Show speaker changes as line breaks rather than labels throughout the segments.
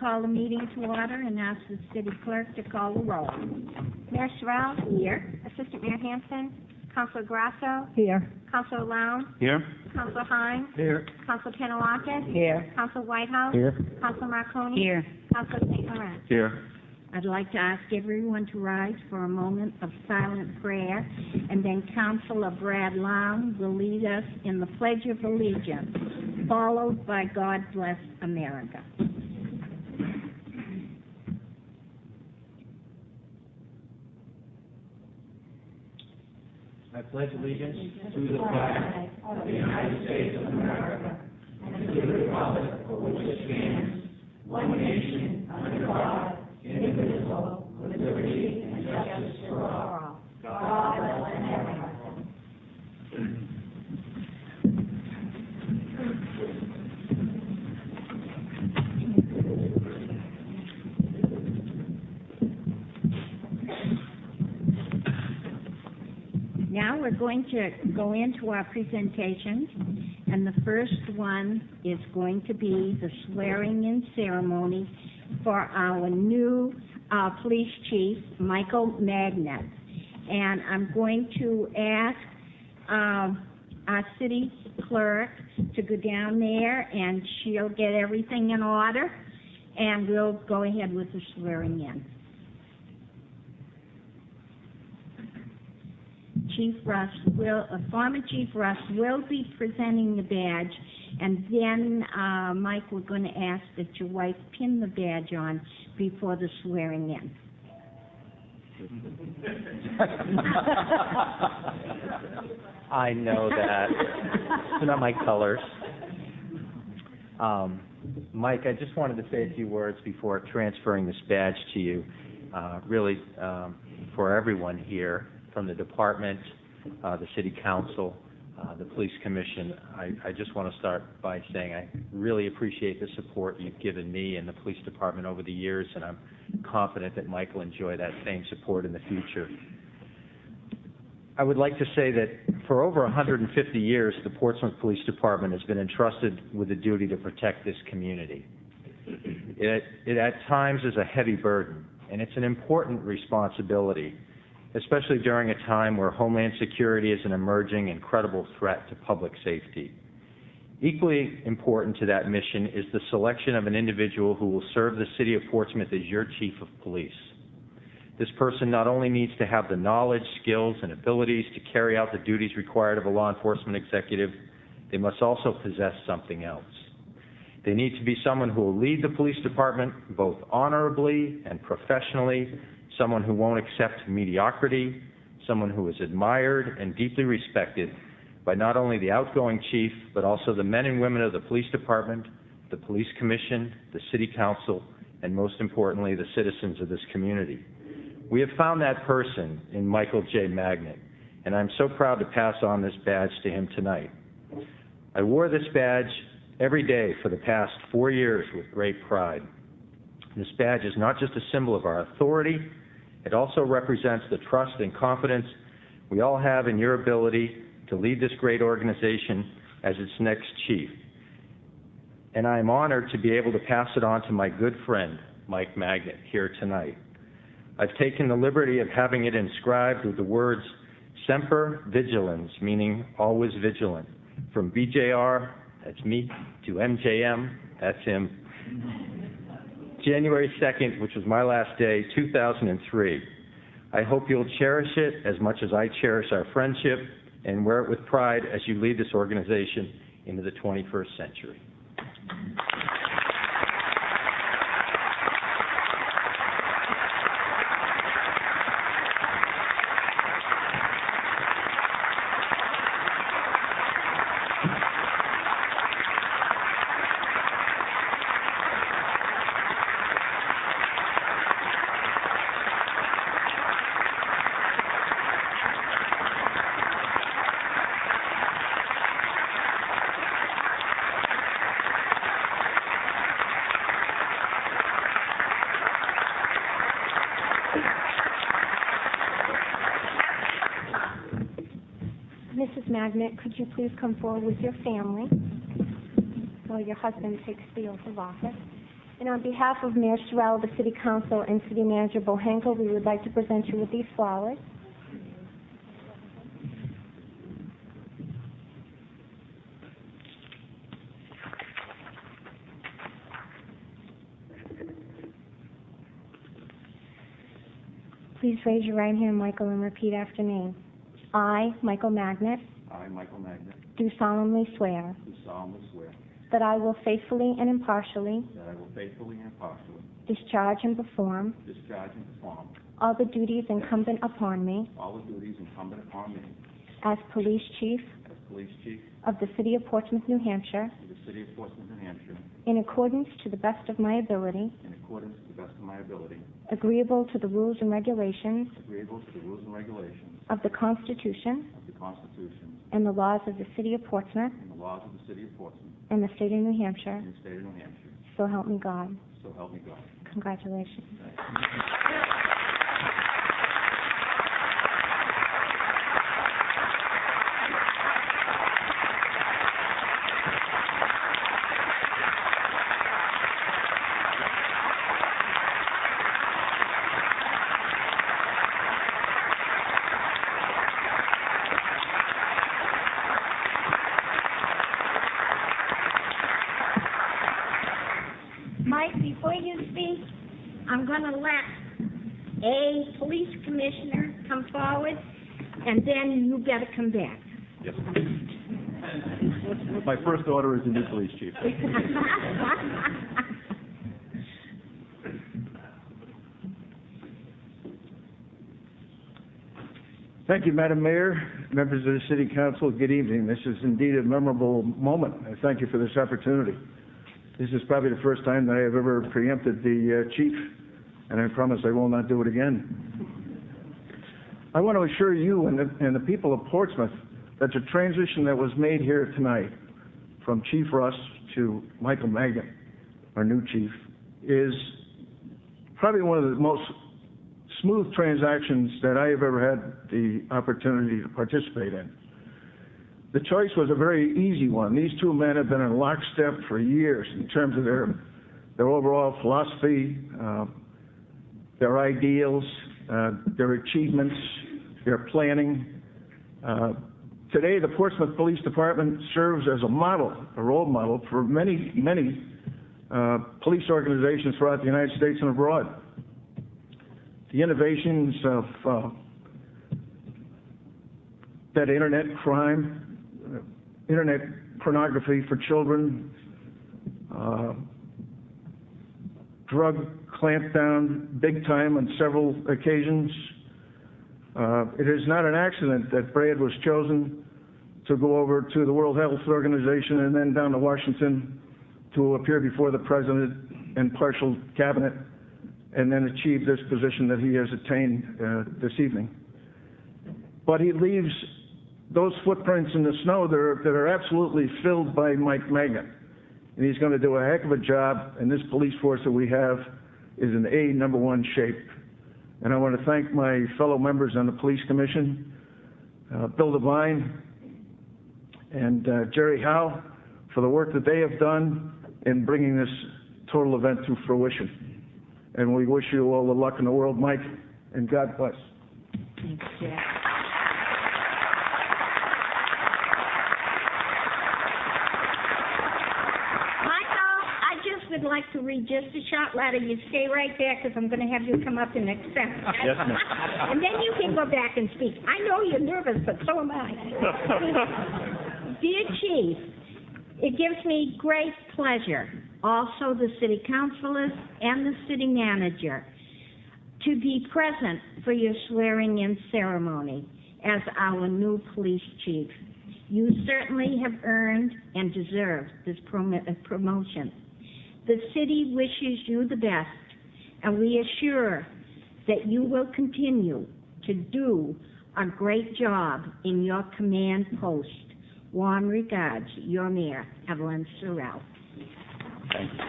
call the meeting to order and ask the city clerk to call the roll. Mayor Sorrell? Here. Assistant Mayor Hanson? Councilor Grasso?
Here.
Councilor Lown?
Here.
Councilor Hines?
Here.
Councilor Penelakis?
Here.
Councilor Whitehouse?
Here.
Councilor Marconi?
Here.
Councilor St. Laurent?
Here.
I'd like to ask everyone to rise for a moment of silent prayer, and then Councilor Brad Lown will lead us in the Pledge of Allegiance, followed by God Bless America.
I pledge allegiance to the flag of the United States of America and to the republic for which it stands, one nation, under God, indivisible, with liberty and justice for all. God bless America.
Now we're going to go into our presentations, and the first one is going to be the swearing-in ceremony for our new police chief, Michael Magnet. And I'm going to ask our city clerk to go down there, and she'll get everything in order, and we'll go ahead with the swearing-in. Former Chief Russ will be presenting the badge, and then, Mike, we're going to ask that your wife pin the badge on before the swearing in.
I know that. They're not my colors. Mike, I just wanted to say a few words before transferring this badge to you, really for everyone here, from the department, the city council, the police commission. I just want to start by saying I really appreciate the support you've given me and the police department over the years, and I'm confident that Mike will enjoy that same support in the future. I would like to say that for over 150 years, the Portsmouth Police Department has been entrusted with the duty to protect this community. It at times is a heavy burden, and it's an important responsibility, especially during a time where Homeland Security is an emerging and credible threat to public safety. Equally important to that mission is the selection of an individual who will serve the city of Portsmouth as your chief of police. This person not only needs to have the knowledge, skills, and abilities to carry out the duties required of a law enforcement executive, they must also possess something else. They need to be someone who will lead the police department both honorably and professionally, someone who won't accept mediocrity, someone who is admired and deeply respected by not only the outgoing chief, but also the men and women of the police department, the police commission, the city council, and most importantly, the citizens of this community. We have found that person in Michael J. Magnet, and I'm so proud to pass on this badge to him tonight. I wore this badge every day for the past 4 years with great pride. This badge is not just a symbol of our authority, it also represents the trust and confidence we all have in your ability to lead this great organization as its next chief. And I am honored to be able to pass it on to my good friend, Mike Magnet, here tonight. I've taken the liberty of having it inscribed with the words Semper Vigilans, meaning always vigilant. From BJR, that's me, to MJM, that's him. January 2nd, which was my last day, 2003. I hope you'll cherish it as much as I cherish our friendship and wear it with pride as you lead this organization into the 21st century.
Mrs. Magnet, could you please come forward with your family while your husband takes the oath of office?
And on behalf of Mayor Sorrell, the City Council, and City Manager Bohenko, we would like to present you with these flowers. Please raise your right hand, Michael, and repeat after me. I, Michael Magnet,
I, Michael Magnet,
do solemnly swear
do solemnly swear
that I will faithfully and impartially
that I will faithfully and impartially
discharge and perform
discharge and perform
all the duties incumbent upon me
all the duties incumbent upon me
as Police Chief
as Police Chief
of the City of Portsmouth, New Hampshire,
of the City of Portsmouth, New Hampshire,
in accordance to the best of my ability,
in accordance to the best of my ability,
agreeable to the rules and regulations
agreeable to the rules and regulations
of the Constitution
of the Constitution
and the laws of the City of Portsmouth
and the laws of the City of Portsmouth
and the State of New Hampshire.
and the State of New Hampshire.
So help me God.
So help me God.
Congratulations.
Mike, before you speak, I'm going to let a police commissioner come forward, and then you better come back.
Yes. My first order is a new police chief.
Thank you, Madam Mayor, members of the City Council. Good evening. This is indeed a memorable moment. I thank you for this opportunity. This is probably the first time that I have ever preempted the chief, and I promise I will not do it again. I want to assure you and the people of Portsmouth that the transition that was made here tonight from Chief Russ to Michael Magnet, our new chief, is probably one of the most smooth transactions that I have ever had the opportunity to participate in. The choice was a very easy one. These two men have been in lockstep for years in terms of their overall philosophy, their ideals, their achievements, their planning. Today, the Portsmouth Police Department serves as a model, a role model for many, many police organizations throughout the United States and abroad. The innovations of that internet crime, internet pornography for children, drug clampdown big time on several occasions. It is not an accident that Brad was chosen to go over to the World Health Organization and then down to Washington to appear before the President and partial cabinet and then achieve this position that he has attained this evening. But he leaves those footprints in the snow that are absolutely filled by Mike Magnet. And he's going to do a heck of a job, and this police force that we have is in #1 shape. And I want to thank my fellow members on the Police Commission, Bill Devine and Jerry Howe, for the work that they have done in bringing this total event to fruition. And we wish you all the luck in the world, Mike, and God bless.
Thanks, Jack. Would like to read just a short letter. You stay right there because I'm going to have you come up and accept.
Yes, ma'am.
And then you can go back and speak. I know you're nervous, but so am I. Dear Chief, it gives me great pleasure, also the City Councilors and the City Manager, to be present for your swearing-in ceremony as our new Police Chief. You certainly have earned and deserve this promotion. The city wishes you the best, and we assure that you will continue to do a great job in your command post. Warm regards, your Mayor, Evelyn Sorrell.
Thank you.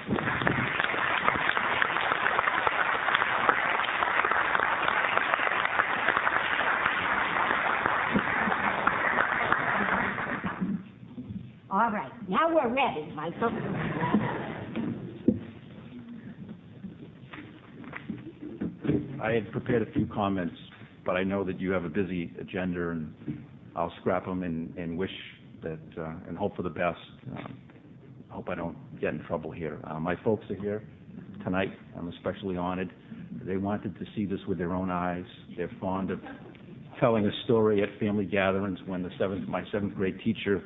All right, now we're ready, Michael.
I had prepared a few comments, but I know that you have a busy agenda, and I'll scrap them and wish that, and hope for the best. I hope I don't get in trouble here. My folks are here tonight. I'm especially honored. They wanted to see this with their own eyes. They're fond of telling a story at family gatherings when my seventh grade teacher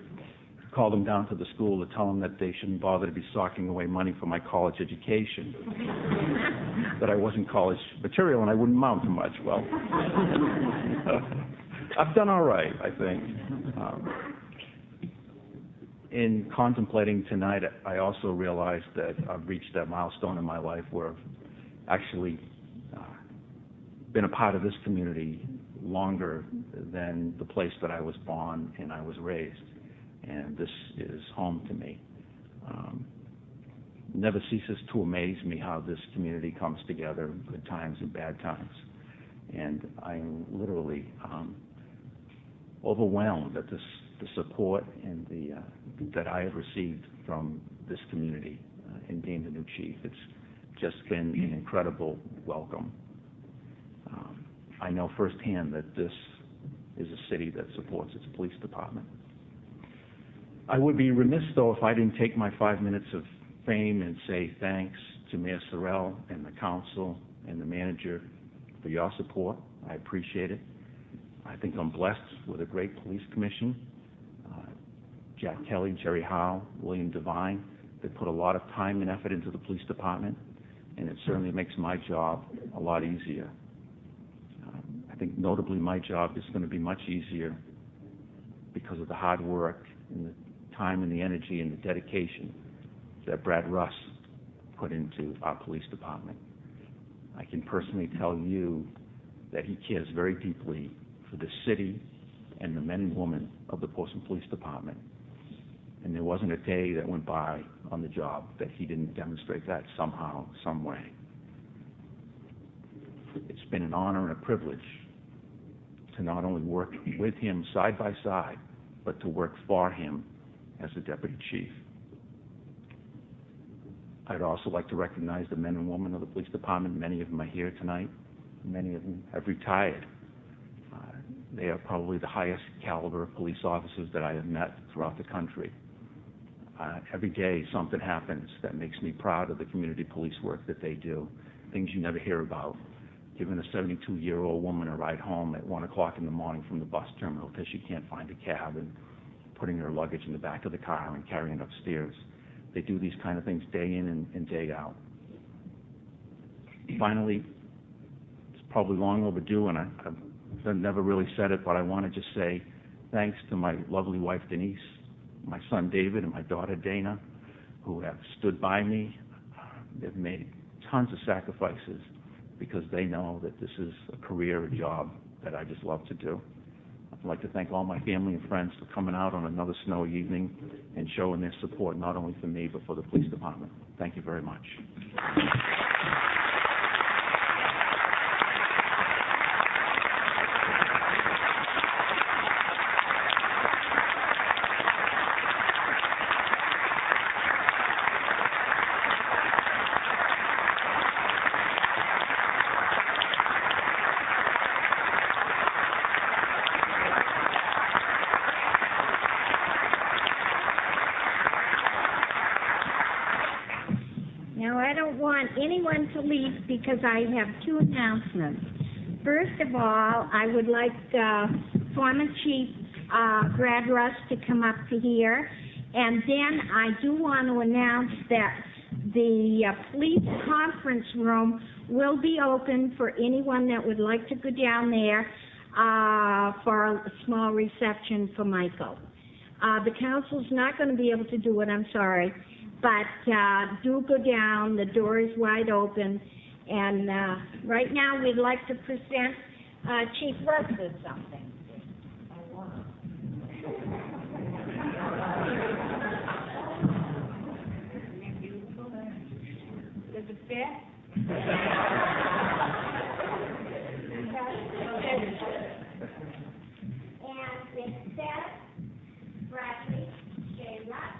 called them down to the school to tell them that they shouldn't bother to be socking away money for my college education, that I wasn't college material and I wouldn't amount to much. Well, I've done all right, I think. In contemplating tonight, I also realized that I've reached that milestone in my life where I've actually been a part of this community longer than the place that I was born and I was raised. And this is home to me. Never ceases to amaze me how this community comes together, good times and bad times. And I'm literally overwhelmed at the support and that I have received from this community in being the new chief. It's just been an incredible welcome. I know firsthand that this is a city that supports its police department. I would be remiss, though, if I didn't take my 5 minutes of fame and say thanks to Mayor Sorrell and the council and the manager for your support. I appreciate it. I think I'm blessed with a great police commission. Jack Kelly, Jerry Howe, William Devine, they put a lot of time and effort into the police department, and it certainly makes my job a lot easier. I think notably my job is going to be much easier because of the hard work and the time and the energy and the dedication that Brad Russ put into our police department. I can personally tell you that he cares very deeply for the city and the men and women of the Portsmouth Police Department. And there wasn't a day that went by on the job that he didn't demonstrate that somehow, some way. It's been an honor and a privilege to not only work with him side by side, but to work for him as the deputy chief. I'd also like to recognize the men and women of the police department. Many of them are here tonight. Many of them have retired. They are probably the highest caliber of police officers that I have met throughout the country. Every day something happens that makes me proud of the community police work that they do, things you never hear about. Giving a 72-year-old woman a ride home at 1 o'clock in the morning from the bus terminal because she can't find a cab, and putting her luggage in the back of the car and carrying it upstairs. They do these kind of things day in and day out. Finally, it's probably long overdue, and I've never really said it, but I want to just say thanks to my lovely wife, Denise, my son, David, and my daughter, Dana, who have stood by me. They've made tons of sacrifices because they know that this is a career, a job that I just love to do. I'd like to thank all my family and friends for coming out on another snowy evening and showing their support not only for me but for the police department. Thank you very much.
Now, I don't want anyone to leave because I have two announcements. First of all, I would like former Chief Brad Russ to come up to here. And then I do want to announce that the police conference room will be open for anyone that would like to go down there for a small reception for Michael. The council's not going to be able to do it, I'm sorry. But do go down, the door is wide open, and right now we'd like to present Chief Russ with something. Does it fit? And it says, Bradley J. Russ,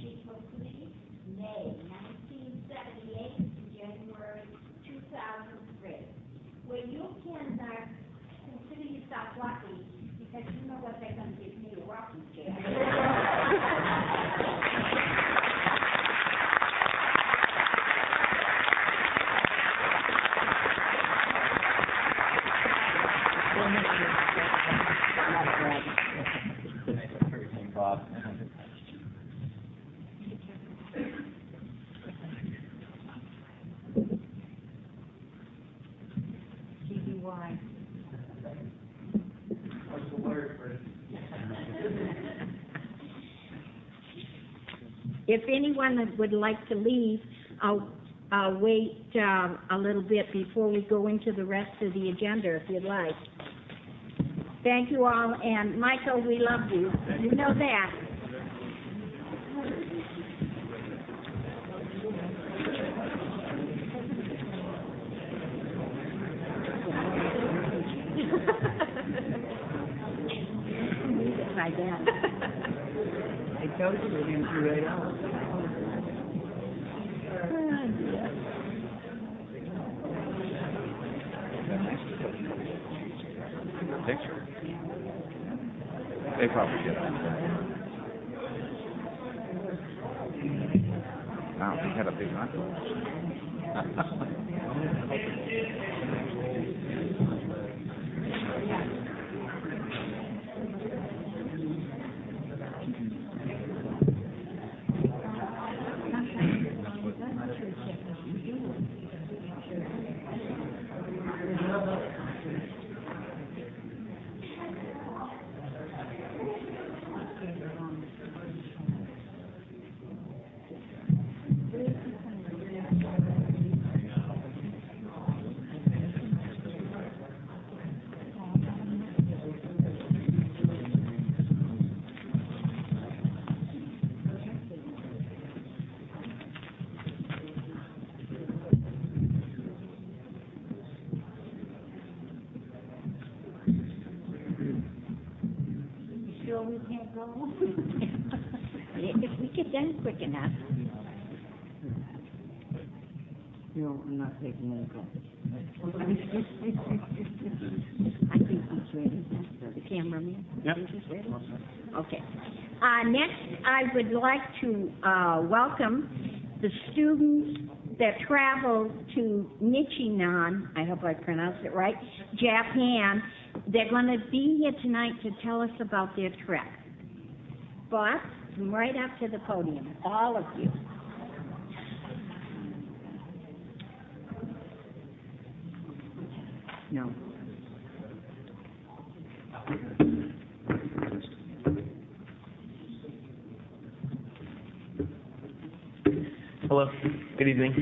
Chief of Police, May 1978 to January 2003. and consider yourself lucky, because you know what they're going to give me, a rocking chair.
Bob.
GBY.
What's the word for it?
If anyone would like to leave, I'll wait a little bit before we go into the rest of the agenda, if you'd like. Thank you all, and Michael, we love you. You know that. Like that. I told you we're going to do it all.
Picture. They probably did. Wow, he had a big one.
Sure we can't go? If we get done quick enough. No, I'm not taking any calls. I think he's ready. The cameraman?
Yep.
Think he's ready? Okay. Next, I would like to welcome the students that traveled to Nichinan, I hope I pronounced it right, Japan. They're going to be here tonight to tell us about their trip. Boss, come right up to the podium, all of you. No.
Hello, good evening.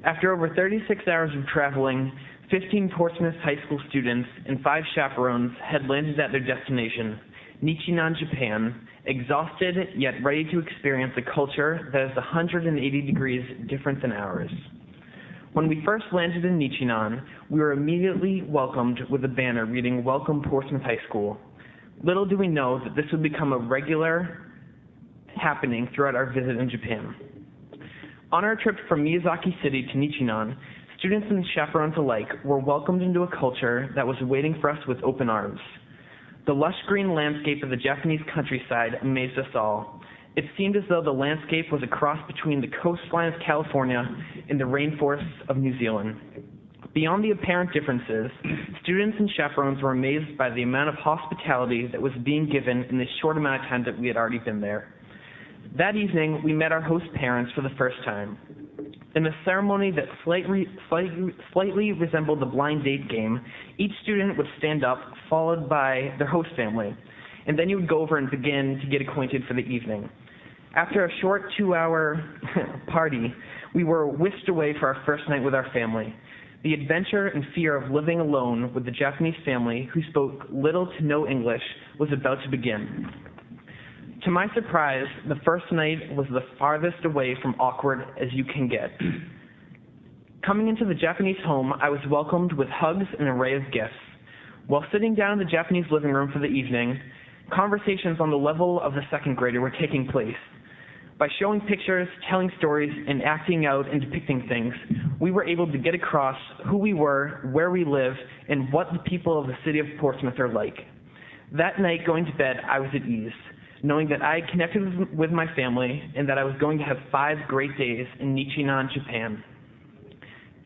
After over 36 hours of traveling, 15 Portsmouth high school students and 5 chaperones had landed at their destination, Nichinan, Japan, exhausted yet ready to experience a culture that is 180 degrees different than ours. When we first landed in Nichinan, we were immediately welcomed with a banner reading "Welcome Portsmouth High School." Little do we know that this would become a regular happening throughout our visit in Japan. On our trip from Miyazaki City to Nichinan, students and chaperones alike were welcomed into a culture that was waiting for us with open arms. The lush green landscape of the Japanese countryside amazed us all. It seemed as though the landscape was a cross between the coastline of California and the rainforests of New Zealand. Beyond the apparent differences, students and chaperones were amazed by the amount of hospitality that was being given in the short amount of time that we had already been there. That evening, we met our host parents for the first time. In a ceremony that slightly resembled the blind date game, each student would stand up, followed by their host family, and then you would go over and begin to get acquainted for the evening. After a short 2-hour party, we were whisked away for our first night with our family. The adventure and fear of living alone with the Japanese family, who spoke little to no English, was about to begin. To my surprise, the first night was the farthest away from awkward as you can get. Coming into the Japanese home, I was welcomed with hugs and an array of gifts. While sitting down in the Japanese living room for the evening, conversations on the level of the second grader were taking place. By showing pictures, telling stories, and acting out and depicting things, we were able to get across who we were, where we live, and what the people of the city of Portsmouth are like. That night, going to bed, I was at ease, knowing that I had connected with my family and that I was going to have 5 great days in Nichinan, Japan.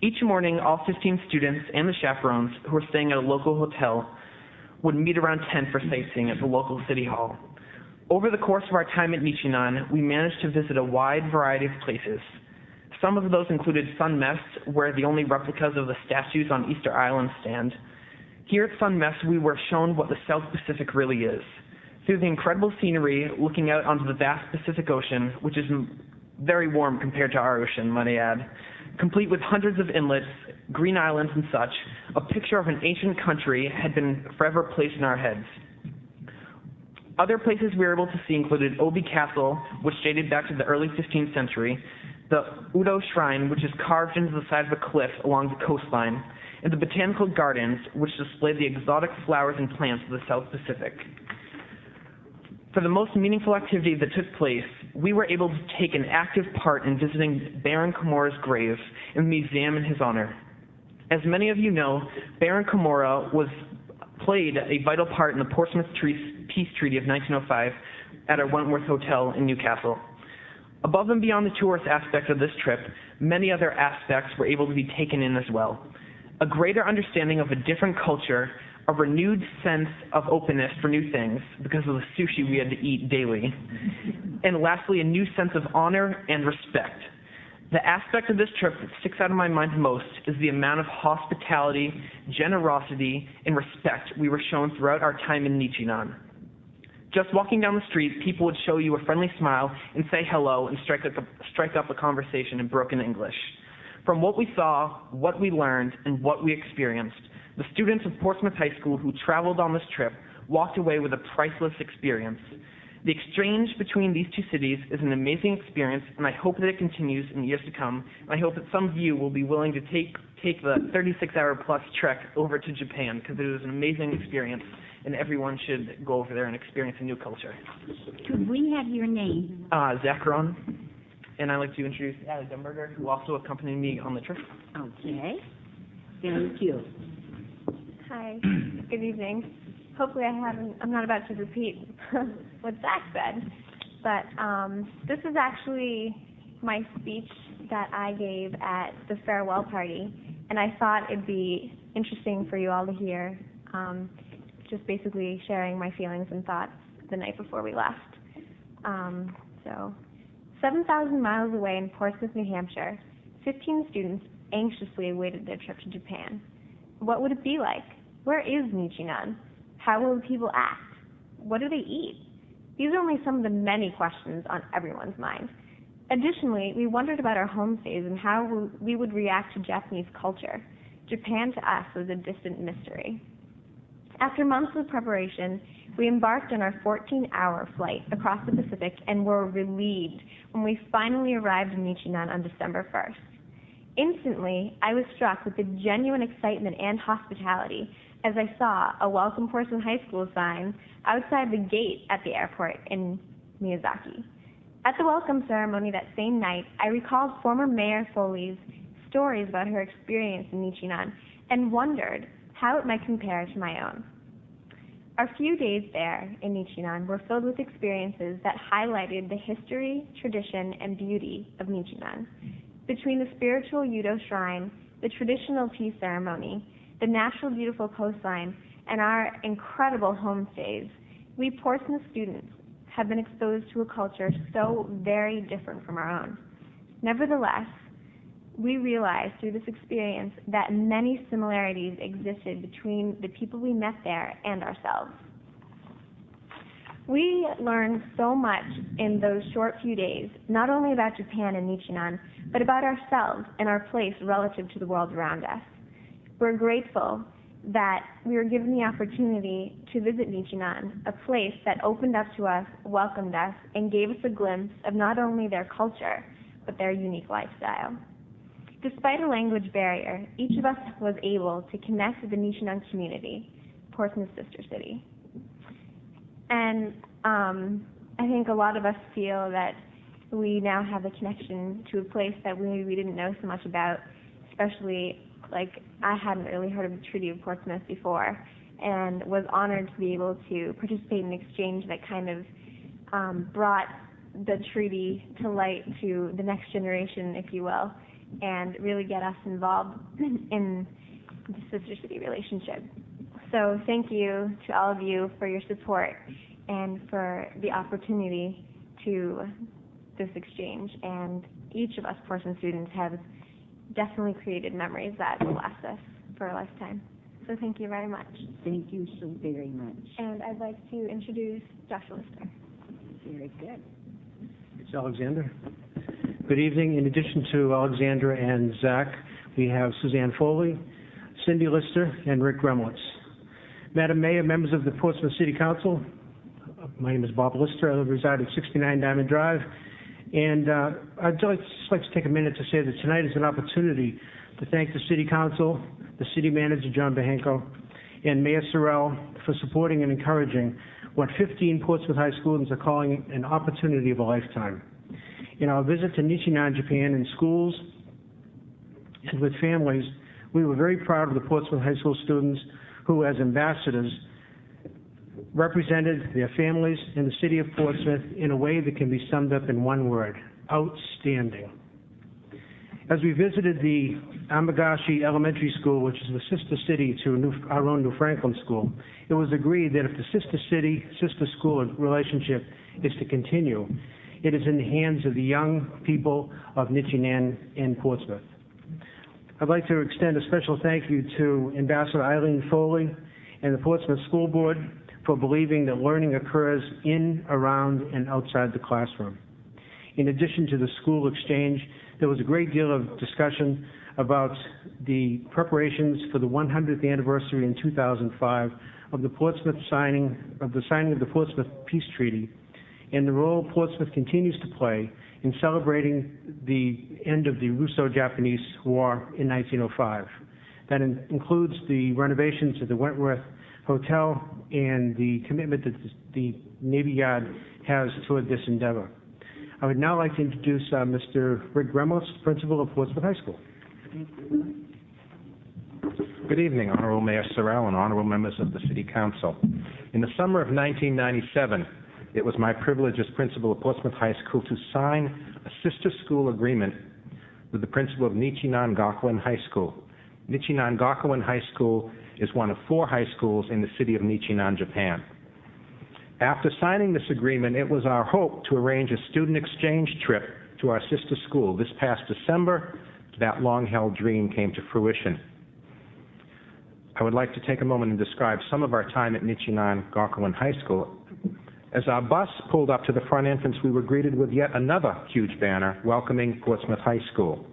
Each morning, all 15 students and the chaperones who were staying at a local hotel would meet around 10 for sightseeing at the local city hall. Over the course of our time at Nichinan, we managed to visit a wide variety of places. Some of those included Sun Mess, where the only replicas of the statues on Easter Island stand. Here at Sun Mess, we were shown what the South Pacific really is. Through the incredible scenery, looking out onto the vast Pacific Ocean, which is very warm compared to our ocean, might I add, complete with hundreds of inlets, green islands and such, a picture of an ancient country had been forever placed in our heads. Other places we were able to see included Obi Castle, which dated back to the early 15th century, the Udo Shrine, which is carved into the side of a cliff along the coastline, and the Botanical Gardens, which display the exotic flowers and plants of the South Pacific. For the most meaningful activity that took place, we were able to take an active part in visiting Baron Komura's grave in the museum in his honor. As many of you know, Baron Komura played a vital part in the Portsmouth Peace Treaty of 1905 at our Wentworth Hotel in Newcastle. Above and beyond the tourist aspect of this trip, many other aspects were able to be taken in as well. A greater understanding of a different culture, a renewed sense of openness for new things because of the sushi we had to eat daily, and lastly, a new sense of honor and respect. The aspect of this trip that sticks out of my mind most is the amount of hospitality, generosity, and respect we were shown throughout our time in Nichinan. Just walking down the street, people would show you a friendly smile and say hello and strike up a conversation in broken English. From what we saw, what we learned, and what we experienced, the students of Portsmouth High School who traveled on this trip walked away with a priceless experience. The exchange between these two cities is an amazing experience, and I hope that it continues in years to come. And I hope that some of you will be willing to take the 36-hour-plus trek over to Japan, because it was an amazing experience, and everyone should go over there and experience a new culture.
Could we have your name?
Zacharon, and I'd like to introduce Allie Dumberger, who also accompanied me on the trip.
Okay. Thank you.
Hi, good evening. Hopefully I'm not about to repeat what Zach said, but this is actually my speech that I gave at the farewell party, and I thought it'd be interesting for you all to hear, just basically sharing my feelings and thoughts the night before we left. So, 7,000 miles away in Portsmouth, New Hampshire, 15 students anxiously awaited their trip to Japan. What would it be like? Where is Nichinan? How will the people act? What do they eat? These are only some of the many questions on everyone's mind. Additionally, we wondered about our homestays and how we would react to Japanese culture. Japan to us was a distant mystery. After months of preparation, we embarked on our 14-hour flight across the Pacific and were relieved when we finally arrived in Nichinan on December 1st. Instantly, I was struck with the genuine excitement and hospitality as I saw a Welcome Portsmouth High School sign outside the gate at the airport in Miyazaki. At the welcome ceremony that same night, I recalled former Mayor Foley's stories about her experience in Nichinan and wondered how it might compare to my own. Our few days there in Nichinan were filled with experiences that highlighted the history, tradition, and beauty of Nichinan. Between the spiritual Udo Shrine, the traditional tea ceremony, the natural beautiful coastline, and our incredible homestays, we Portsmouth students have been exposed to a culture so very different from our own. Nevertheless, we realized through this experience that many similarities existed between the people we met there and ourselves. We learned so much in those short few days, not only about Japan and Nichinan, but about ourselves and our place relative to the world around us. We're grateful that we were given the opportunity to visit Nichinan, a place that opened up to us, welcomed us, and gave us a glimpse of not only their culture, but their unique lifestyle. Despite a language barrier, each of us was able to connect with the Nichinan community, Portsmouth's sister city. And I think a lot of us feel that we now have a connection to a place that we didn't know so much about, especially, like, I hadn't really heard of the Treaty of Portsmouth before, and was honored to be able to participate in an exchange that kind of brought the treaty to light to the next generation, if you will, and really get us involved in the sister city relationship. So thank you to all of you for your support and for the opportunity to this exchange. And each of us Portsmouth students have definitely created memories that will last us for a lifetime. So thank you very much.
Thank you so very much.
And I'd like to introduce Joshua Lister.
Very good.
It's Alexander. Good evening. In addition to Alexandra and Zach, we have Suzanne Foley, Cindy Lister, and Rick Gremlitz. Madam Mayor, members of the Portsmouth City Council, my name is Bob Lister. I reside at 69 Diamond Drive. And I'd just like to take a minute to say that tonight is an opportunity to thank the City Council, the City Manager, John Behenko, and Mayor Sorrell for supporting and encouraging what 15 Portsmouth High students are calling an opportunity of a lifetime. In our visit to Nichinan, Japan, in schools and with families, we were very proud of the Portsmouth High School students who, as ambassadors, represented their families and the city of Portsmouth in a way that can be summed up in one word: outstanding. As we visited the Amagashi Elementary School, which is the sister city to our own New Franklin School, it was agreed that if the sister city, sister school relationship is to continue, it is in the hands of the young people of Nichinan and Portsmouth. I'd like to extend a special thank you to Ambassador Eileen Foley and the Portsmouth School Board for believing that learning occurs in, around, and outside the classroom. In addition to the school exchange, there was a great deal of discussion about the preparations for the 100th anniversary in 2005 of the signing of the Portsmouth Peace Treaty, and the role Portsmouth continues to play in celebrating the end of the Russo-Japanese War in 1905. That includes the renovations of the Wentworth Hotel and the commitment that the Navy Yard has toward this endeavor. I would now like to introduce Mr. Rick Gremlitz, principal of Portsmouth High School.
Good evening, Honorable Mayor Sorrell and honorable members of the City Council. In the summer of 1997, it was my privilege as principal of Portsmouth High School to sign a sister school agreement with the principal of Nichinan Gakuen High School. Nichinan Gakuen High School is one of 4 high schools in the city of Nichinan, Japan. After signing this agreement, it was our hope to arrange a student exchange trip to our sister school. This past December, that long-held dream came to fruition. I would like to take a moment and describe some of our time at Nichinan Gakuen High School. As our bus pulled up to the front entrance, we were greeted with yet another huge banner welcoming Portsmouth High School.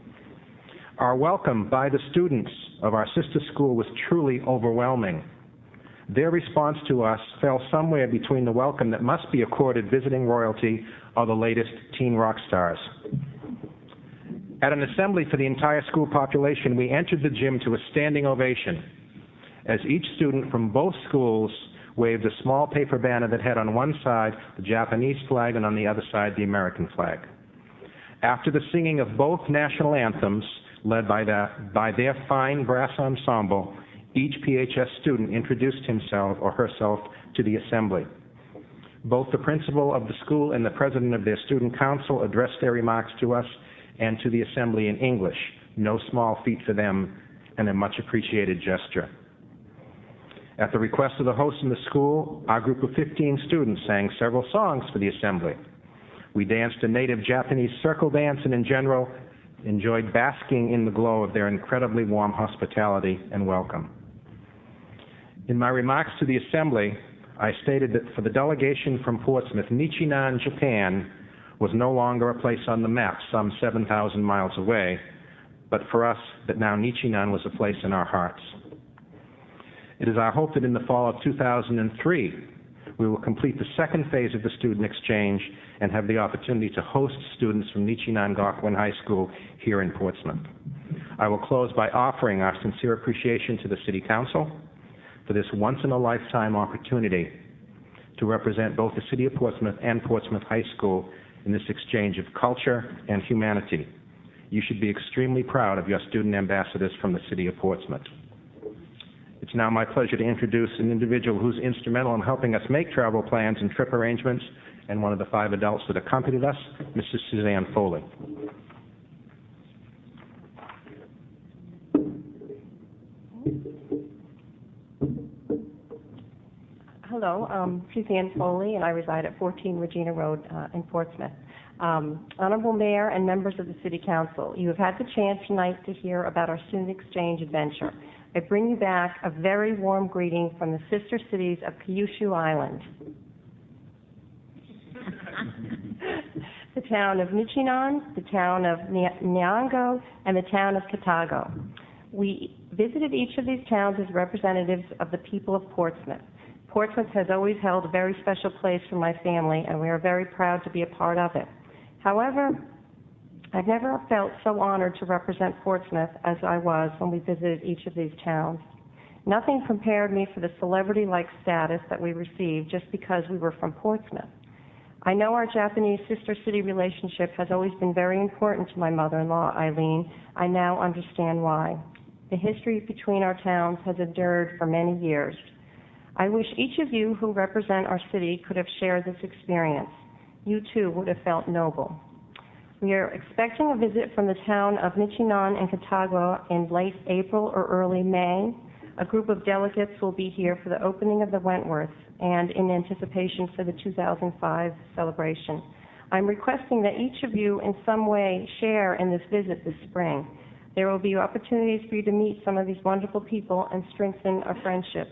Our welcome by the students of our sister school was truly overwhelming. Their response to us fell somewhere between the welcome that must be accorded visiting royalty or the latest teen rock stars. At an assembly for the entire school population, we entered the gym to a standing ovation as each student from both schools waved a small paper banner that had on one side the Japanese flag and on the other side the American flag. After the singing of both national anthems, led by their fine brass ensemble, each PHS student introduced himself or herself to the assembly. Both the principal of the school and the president of their student council addressed their remarks to us and to the assembly in English, no small feat for them and a much appreciated gesture. At the request of the host in the school, our group of 15 students sang several songs for the assembly. We danced a native Japanese circle dance and in general enjoyed basking in the glow of their incredibly warm hospitality and welcome. In my remarks to the assembly, I stated that for the delegation from Portsmouth, Nichinan, Japan, was no longer a place on the map some 7,000 miles away, but for us that now Nichinan was a place in our hearts. It is our hope that in the fall of 2003, we will complete the second phase of the student exchange and have the opportunity to host students from Nichinan Gakuen High School here in Portsmouth. I will close by offering our sincere appreciation to the City Council for this once-in-a-lifetime opportunity to represent both the City of Portsmouth and Portsmouth High School in this exchange of culture and humanity. You should be extremely proud of your student ambassadors from the city of Portsmouth. It's now my pleasure to introduce an individual who's instrumental in helping us make travel plans and trip arrangements, and one of the 5 adults that accompanied us, Mrs. Suzanne Foley.
Hello, I'm Suzanne Foley, and I reside at 14 Regina Road in Portsmouth. Honorable Mayor and members of the City Council, you have had the chance tonight to hear about our student exchange adventure. I bring you back a very warm greeting from the sister cities of Kyushu Island, the town of Nichinon, the town of Nyango, and the town of Katago. We visited each of these towns as representatives of the people of Portsmouth. Portsmouth has always held a very special place for my family, and we are very proud to be a part of it. However, I've never felt so honored to represent Portsmouth as I was when we visited each of these towns. Nothing prepared me for the celebrity-like status that we received just because we were from Portsmouth. I know our Japanese sister city relationship has always been very important to my mother-in-law, Eileen. I now understand why. The history between our towns has endured for many years. I wish each of you who represent our city could have shared this experience. You too would have felt noble. We are expecting a visit from the town of Nichinon and Katago in late April or early May. A group of delegates will be here for the opening of the Wentworth and in anticipation for the 2005 celebration. I'm requesting that each of you in some way share in this visit this spring. There will be opportunities for you to meet some of these wonderful people and strengthen our friendships.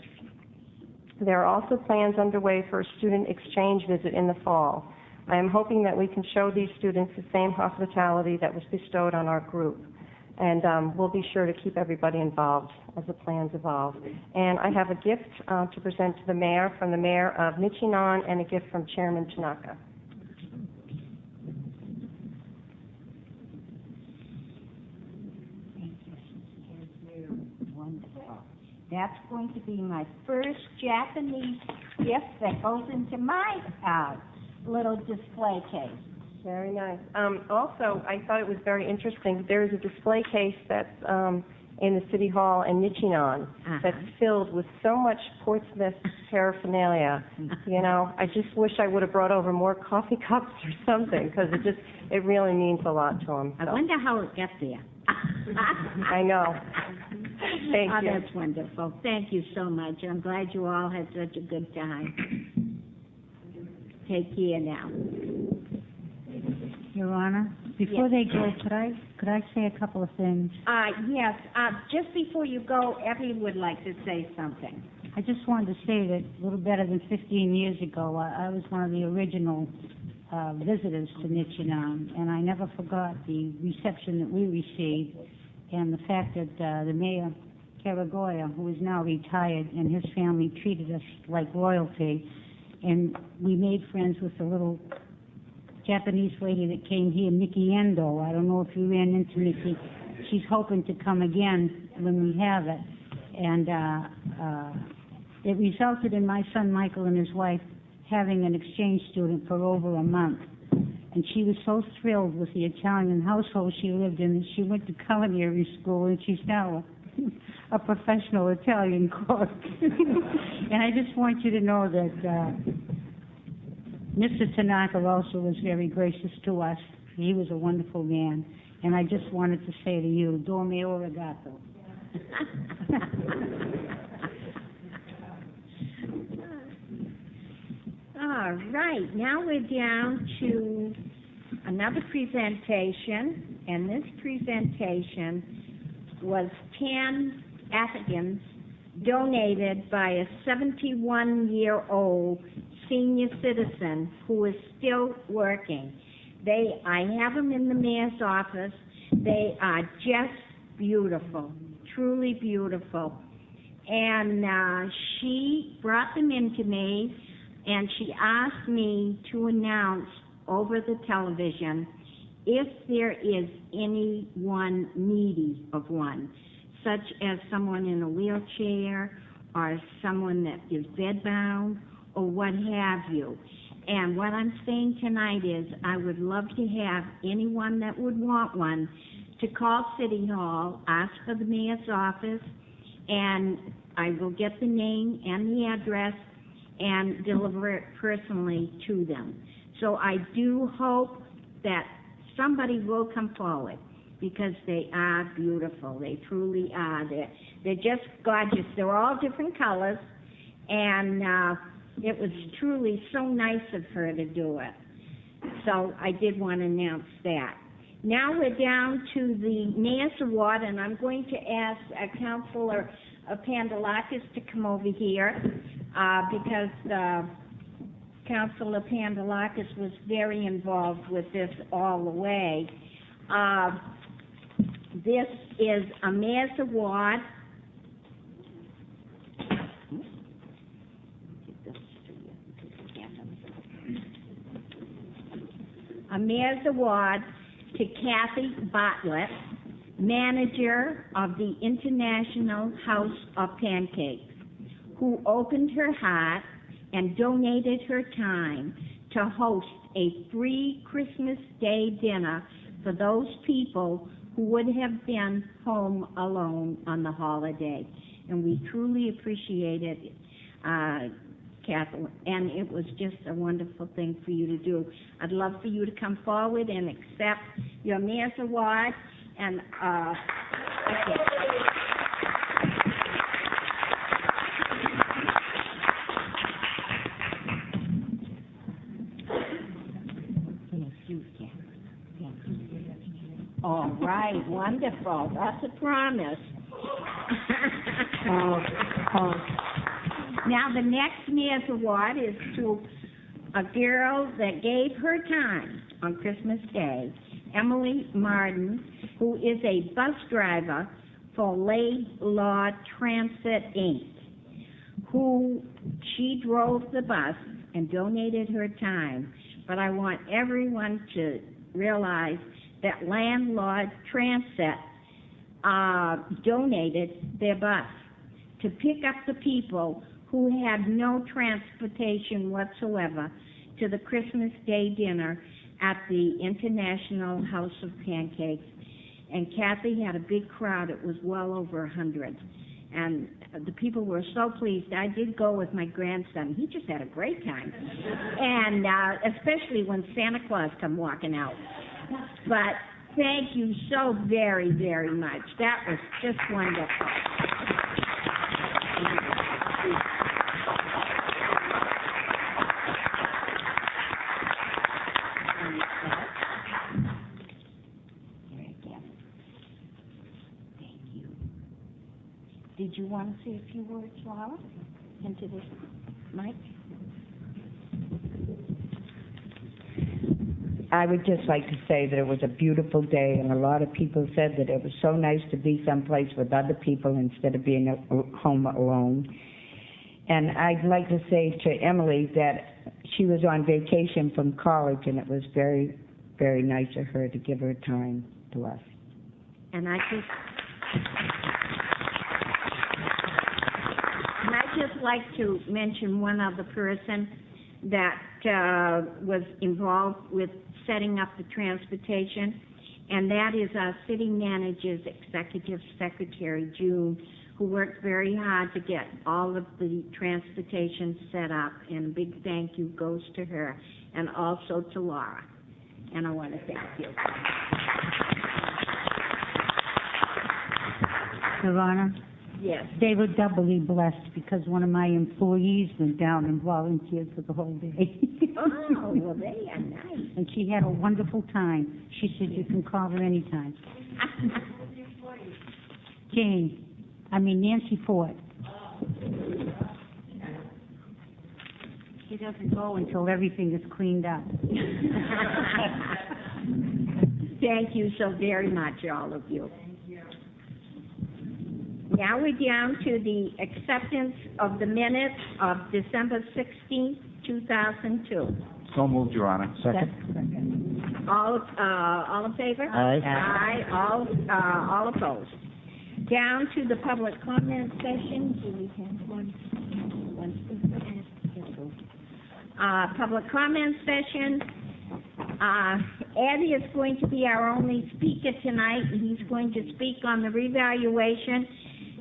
There are also plans underway for a student exchange visit in the fall. I am hoping that we can show these students the same hospitality that was bestowed on our group. And we'll be sure to keep everybody involved as the plans evolve. And I have a gift to present to the mayor from the mayor of Nichinon and a gift from Chairman Tanaka.
Thank you. Wonderful. That's going to be my first Japanese gift that goes into my little display case.
Very nice. Also, I thought it was very interesting. There is a display case that's in the City Hall in Nichinon that's filled with so much Portsmouth paraphernalia. You know, I just wish I would have brought over more coffee cups or something, because it really means a lot to them. So.
I wonder how it got there.
I know. Thank you.
That's wonderful. Thank you so much. I'm glad you all had such a good time. Take care now.
Your Honor, before they go, could I say a couple of things?
Yes. Just before you go, Effie would like to say something.
I just wanted to say that a little better than 15 years ago, I was one of the original visitors to Nichinon, and I never forgot the reception that we received and the fact that the mayor, Karagoya, who is now retired, and his family treated us like royalty. And we made friends with the little Japanese lady that came here, Mickey Endo. I don't know if you ran into Mickey. She's hoping to come again when we have it. And it resulted in my son Michael and his wife having an exchange student for over a month. And she was so thrilled with the Italian household she lived in that she went to culinary school, and she's now a professional Italian cook. And I just want you to know that Mr. Tanaka also was very gracious to us. He was a wonderful man. And I just wanted to say to you, dorme origato.
All right, now we're down to another presentation, and this presentation was 10 Africans donated by a 71-year-old senior citizen who is still working. I have them in the mayor's office. They are just beautiful, truly beautiful. And she brought them into me, and she asked me to announce over the television if there is anyone needy of one, such as someone in a wheelchair or someone that is bedbound or what have you. And what I'm saying tonight is I would love to have anyone that would want one to call City Hall, ask for the mayor's office, and I will get the name and the address and deliver it personally to them. So I do hope that somebody will come forward, because they are beautiful. They truly are. They're just gorgeous. They're all different colors, and it was truly so nice of her to do it. So I did want to announce that. Now we're down to the Mayor's Award, and I'm going to ask Councilor Pandalakis to come over here, because Councilor Pandalakis was very involved with this all the way. This is a Mayor's Award. A Mayor's Award to Kathy Bartlett, manager of the International House of Pancakes, who opened her heart and donated her time to host a free Christmas Day dinner for those people who would have been home alone on the holiday. And we truly appreciate it, Kathleen, and it was just a wonderful thing for you to do. I'd love for you to come forward and accept your Mayor's Award, and okay. All right, wonderful. That's a promise. Now, the next Mayor's Award is to a girl that gave her time on Christmas Day, Emily Martin, who is a bus driver for Law Transit, Inc., who she drove the bus and donated her time. But I want everyone to realize that Landlord Transit donated their bus to pick up the people who had no transportation whatsoever to the Christmas Day dinner at the International House of Pancakes. And Kathy had a big crowd. It was well over 100. And the people were so pleased. I did go with my grandson. He just had a great time. And especially when Santa Claus come walking out. But thank you so very, very much. That was just wonderful. Thank you. Did you want to say a few words, Laura, into this mic?
I would just like to say that it was a beautiful day, and a lot of people said that it was so nice to be someplace with other people instead of being home alone. And I'd like to say to Emily that she was on vacation from college, and it was very, very nice of her to give her time to us.
And I just like to mention one other person that was involved with setting up the transportation, and that is our city manager's executive secretary, June, who worked very hard to get all of the transportation set up, and a big thank you goes to her, and also to Laura. And I want to thank you.
Your Honor?
Yes.
They were doubly blessed because one of my employees went down and volunteered for the whole day.
Oh, well, they are nice.
And she had a wonderful time. She said you can call her anytime. Nancy Ford. She doesn't go until everything is cleaned up.
Thank you so very much, all of you. Now we're down to the acceptance of the minutes of December 16th, 2002.
So moved, Your Honor.
Second.
All in favor?
Aye.
Aye. All opposed. Down to the public comment session. Do we have one? public comment session. Ed is going to be our only speaker tonight, and he's going to speak on the revaluation.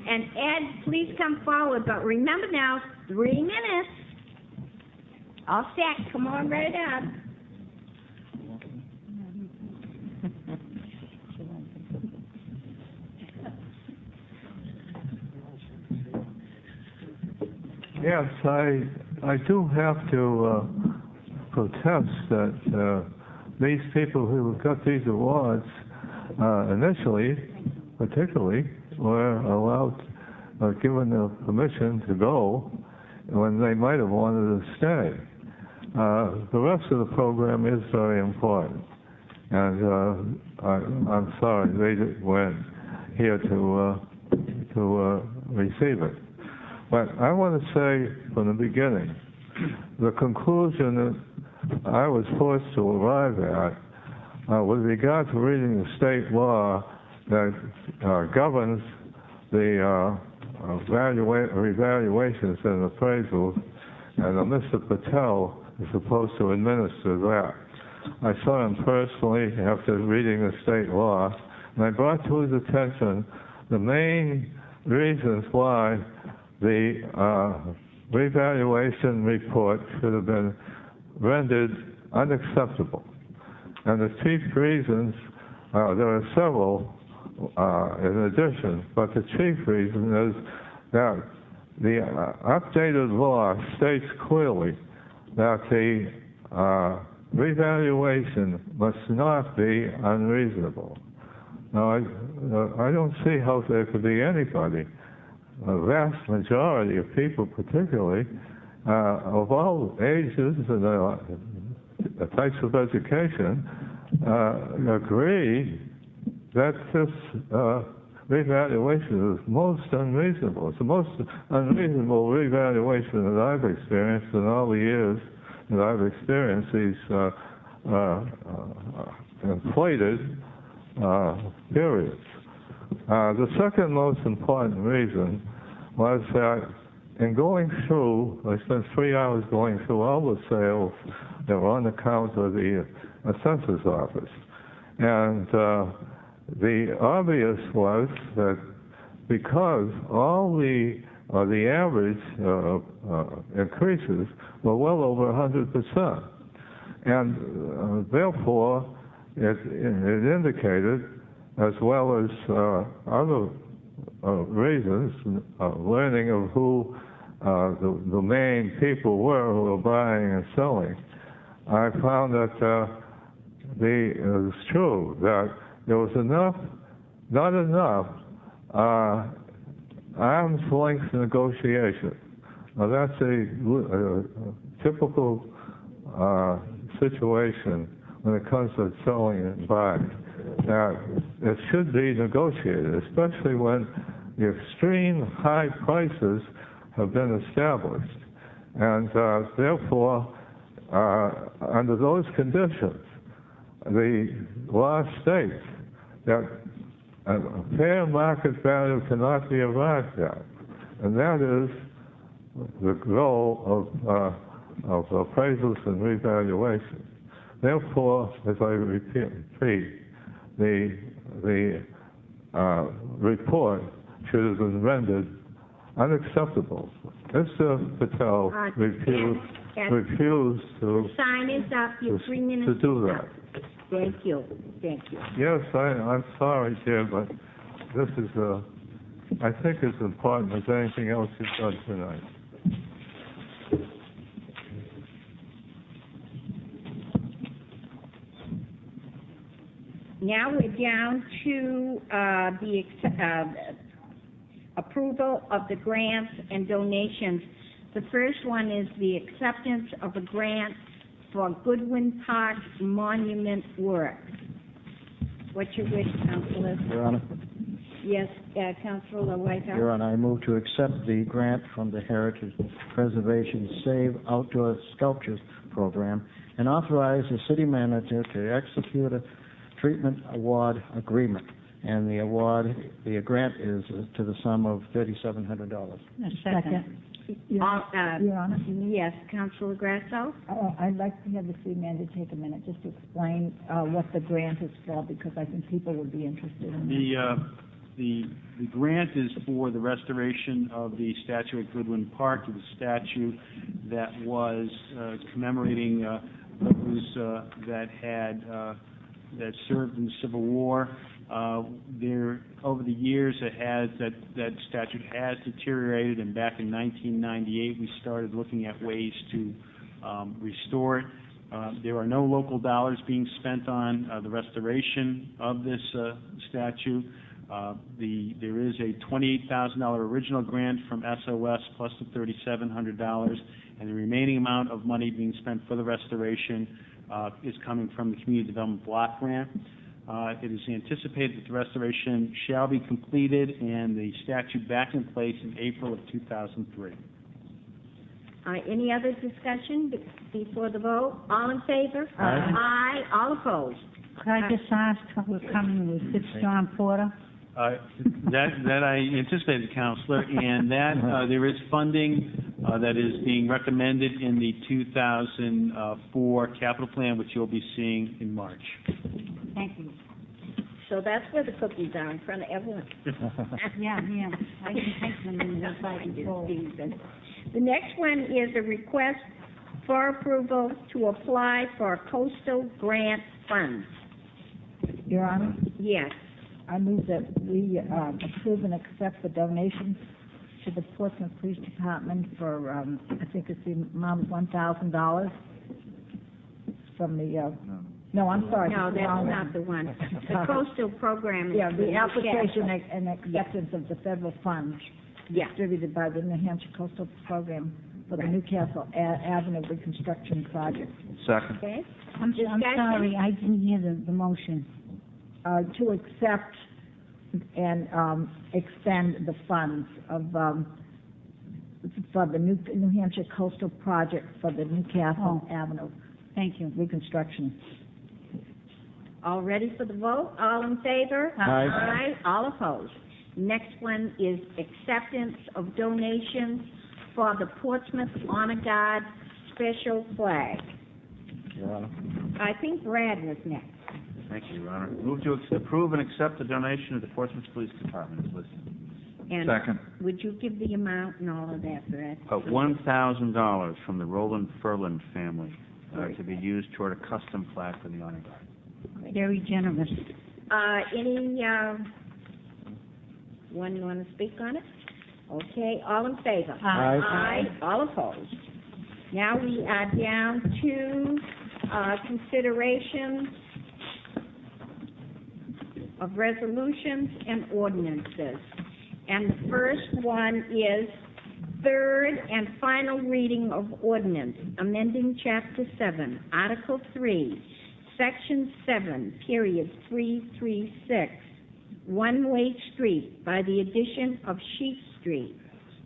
And Ed, please come forward, but remember now, 3 minutes. All set, come on right up.
Yes, I do have to protest that these people who got these awards initially, particularly, were allowed, given the permission to go when they might have wanted to stay. The rest of the program is very important, and I'm sorry they weren't here to receive it. But I want to say from the beginning, the conclusion that I was forced to arrive at with regard to reading the state law that governs the revaluations and appraisals, and Mr. Patel is supposed to administer that. I saw him personally after reading the state law, and I brought to his attention the main reasons why the revaluation report should have been rendered unacceptable. And the chief reasons, there are several in addition, but the chief reason is that the updated law states clearly that the revaluation must not be unreasonable. Now, I don't see how there could be anybody, a vast majority of people particularly, of all ages and types of education, agree that this revaluation is most unreasonable. It's the most unreasonable revaluation that I've experienced in all the years that I've experienced these inflated periods. The second most important reason was that in going through, I spent 3 hours going through all the sales that were on account of the assessor's office. And the obvious was that because all the average increases were well over 100%, and therefore it indicated, as well as other reasons, learning of who the main people were who were buying and selling, I found that it was true that there was not enough arm's length negotiation. Now that's a typical situation when it comes to selling and buying. Now, it should be negotiated, especially when the extreme high prices have been established. And therefore, under those conditions, the law states that a fair market value cannot be arrived at. And that is the goal of appraisals and revaluations. Therefore, as I repeat, the report should have been rendered unacceptable. Mr. Patel refused to
Sign is up, your 3 minutes
to do that.
Thank you, thank you.
Yes, I'm sorry, dear, but this is, I think it's important as anything else you've done tonight.
Now we're down to the approval of the grants and donations. The first one is the acceptance of a grant for Goodwin Park monument work. What's your wish, Councilor?
Your Honor.
Yes, Councilor Whitehouse.
Your Honor, I move to accept the grant from the Heritage Preservation Save Outdoor Sculptures Program and authorize the city manager to execute a treatment award agreement and the award, the grant is to the sum of $3,700.
A second.
Your Honor?
Yes, Councilor Grasso?
I'd like to have the city manager take a minute just to explain what the grant is for, because I think people would be interested in that.
The grant is for the restoration of the statue at Goodwin Park, the statue that was commemorating those that served in the Civil War. Over the years, that statue has deteriorated, and back in 1998, we started looking at ways to restore it. There are no local dollars being spent on the restoration of this statue. There is a $28,000 original grant from SOS plus the $3,700, and the remaining amount of money being spent for the restoration is coming from the Community Development Block Grant. It is anticipated that the restoration shall be completed and the statue back in place in April of 2003.
Any other discussion before the vote? All in favor?
Aye.
Aye. All opposed?
Could I just ask what we're coming with Fitzjohn Porter?
That I anticipated, Counselor, and that there is funding that is being recommended in the 2004 capital plan, which you'll be seeing in March.
Thank you.
So that's where the cookies are, in front of everyone.
Yeah. I can take them in the bowl.
The next one is a request for approval to apply for coastal grant funds.
Your Honor?
Yes.
I move that we approve and accept the donation to the Portsmouth Police Department for, I think it's the amount of $1,000 from the, no, I'm sorry.
No, that's not the one. The coastal program is...
Yeah, the application and acceptance of the federal funds distributed by the New Hampshire Coastal Program for the Newcastle Avenue Reconstruction Project.
Second.
Okay.
I'm sorry, I didn't hear the motion.
To accept and expend the funds of for the New Hampshire Coastal Project for the Newcastle Avenue.
Thank you.
Reconstruction.
All ready for the vote? All in favor?
Aye.
Aye. All opposed? Next one is acceptance of donations for the Portsmouth Honor Guard Special Flag.
Your Honor.
I think Brad was next.
Thank you, Your Honor. Move to approve and accept the donation of the Portsmouth Police Department as listed.
And
Second.
would you give the amount and all of that, Brad?
$1,000 from the Roland Furland family to be used toward a custom flag for the Honor Guard.
Very generous.
One want to speak on it? Okay, all in favor?
Aye.
Aye. All opposed? Now we are down to considerations of resolutions and ordinances. And the first one is third and final reading of ordinance, amending Chapter 7, Article 3, Section 7, period 336, one-way street by the addition of Sheep Street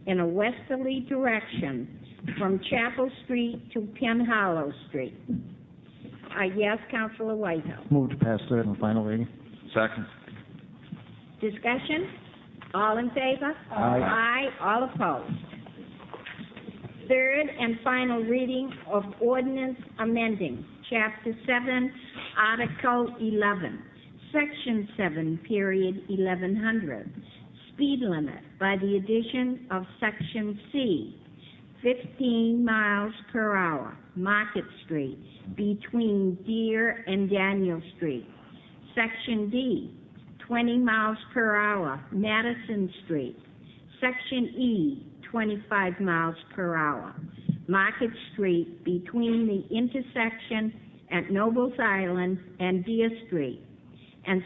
in a westerly direction from Chapel Street to Penn Hollow Street. Yes, Councilor Whitehouse.
Move to pass third and final reading.
Second.
Discussion? All in favor?
Aye.
Aye. All opposed? Third and final reading of ordinance amending Chapter 7, Article 11, Section 7, period 1100, speed limit by the addition of Section C, 15 miles per hour, Market Street, between Deer and Daniel Street. Section D, 20 miles per hour, Madison Street. Section E, 25 miles per hour, Market Street, between the intersection at Nobles Island and Deer Street. And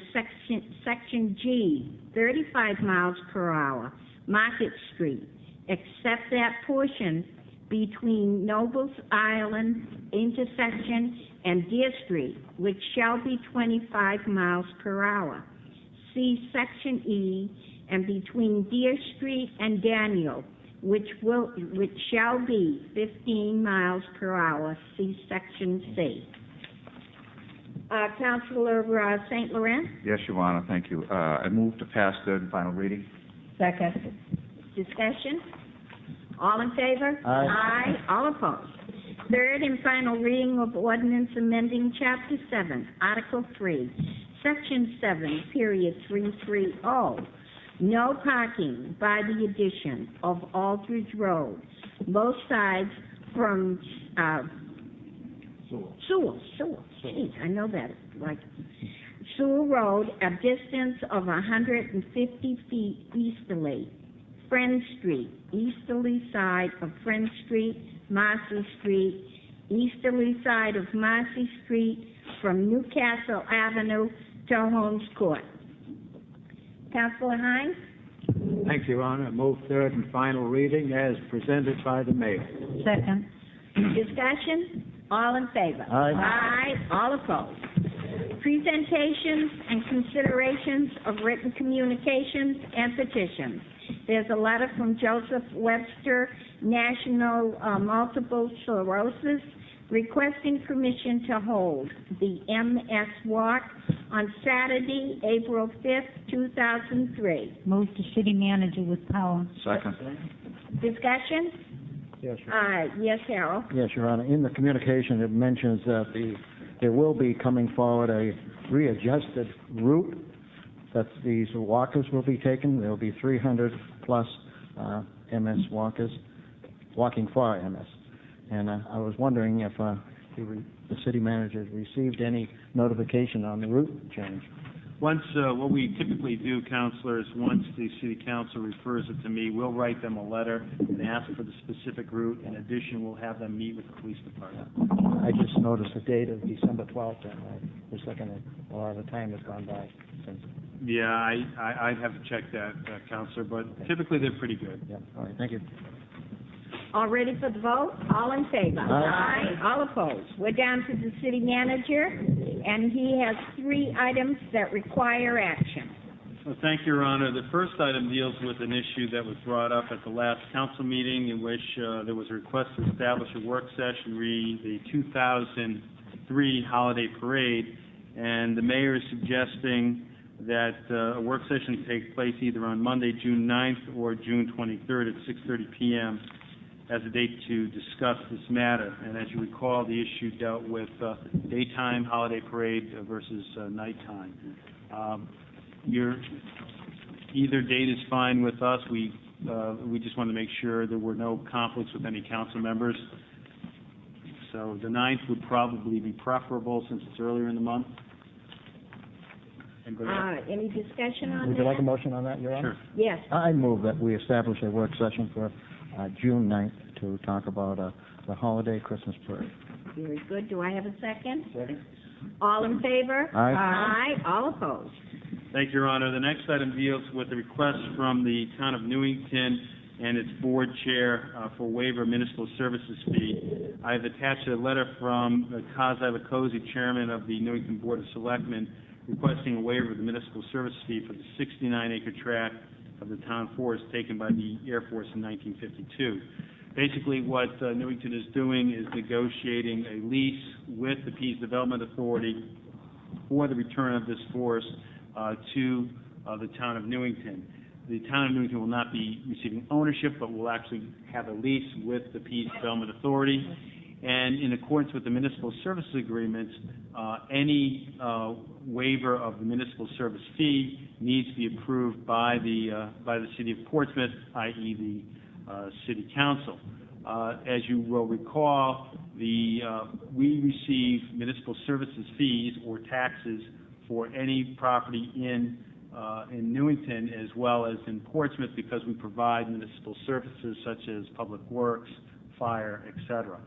Section G, 35 miles per hour, Market Street, except that portion between Nobles Island intersection and Deer Street, which shall be 25 miles per hour. See Section E, and between Deer Street and Daniel, which shall be 15 miles per hour. See Section C. Councilor St. Laurent,
Yes, Your Honor, thank you. I move to pass third and final reading.
Second.
discussion? All in favor?
Aye.
All opposed? Third and final reading of ordinance amending Chapter 7, Article 3, Section 7, Period 330, no parking by the addition of Aldridge Road, both sides from, Sewell, geez, I know that, like, Sewell Road, a distance of 150 feet easterly, Friend Street, easterly side of Friend Street, Marcy Street, easterly side of Marcy Street, from Newcastle Avenue to Holmes Court. Councilor Hines?
Thank you, Your Honor. Move third and final reading as presented by the mayor.
Second.
Discussion? All in favor?
Aye.
All opposed? Presentations and considerations of written communications and petitions. There's a letter from Joseph Webster, National Multiple Sclerosis, requesting permission to hold the MS Walk on Saturday, April 5th, 2003.
Move to city manager with power.
Second.
Discussion?
Yes, Your Honor.
Yes, Harold.
Yes, Your Honor. In the communication, it mentions that there will be coming forward a readjusted route that these walkers will be taking. There will be 300 plus MS walkers walking for MS. And I was wondering if the city manager has received any notification on the route change.
Once, what we typically do, councilors, once the city council refers it to me, we'll write them a letter and ask for the specific route. In addition, we'll have them meet with the police department.
I just noticed the date of December 12th, and I was looking at a lot of the time has gone by since.
Yeah, I'd have to check that, councilor, but typically they're pretty good.
Yeah, all right, thank you.
All ready for the vote? All in favor?
Aye.
All opposed? We're down to the city manager, and he has 3 items that require action.
Well, thank you, Your Honor. The first item deals with an issue that was brought up at the last council meeting in which there was a request to establish a work session re the 2003 holiday parade, and the mayor is suggesting that a work session take place either on Monday, June 9th or June 23rd at 6:30 p.m. as a date to discuss this matter. And as you recall, the issue dealt with daytime holiday parade versus nighttime. Either date is fine with us. We just want to make sure there were no conflicts with any council members. So the 9th would probably be preferable since it's earlier in the month.
Any discussion on that?
Would you like a motion on that, Your Honor?
Sure.
Yes.
I move that we establish a work session for June 9th to talk about the holiday Christmas parade.
Very good. Do I have a second?
Second.
All in favor?
Aye.
All opposed?
Thank you, Your Honor. The next item deals with a request from the town of Newington and its board chair for waiver of municipal services fee. I have attached a letter from Kaz Ivakozy, chairman of the Newington Board of Selectmen, requesting a waiver of the municipal service fee for the 69-acre tract of the town forest taken by the Air Force in 1952. Basically, what Newington is doing is negotiating a lease with the Peace Development Authority for the return of this forest to the town of Newington. The town of Newington will not be receiving ownership, but will actually have a lease with the Peace Development Authority. And in accordance with the municipal services agreements, any waiver of the municipal service fee needs to be approved by the city of Portsmouth, i.e. the city council. As you will recall, we receive municipal services fees or taxes for any property in Newington as well as in Portsmouth because we provide municipal services such as public works, fire, etc.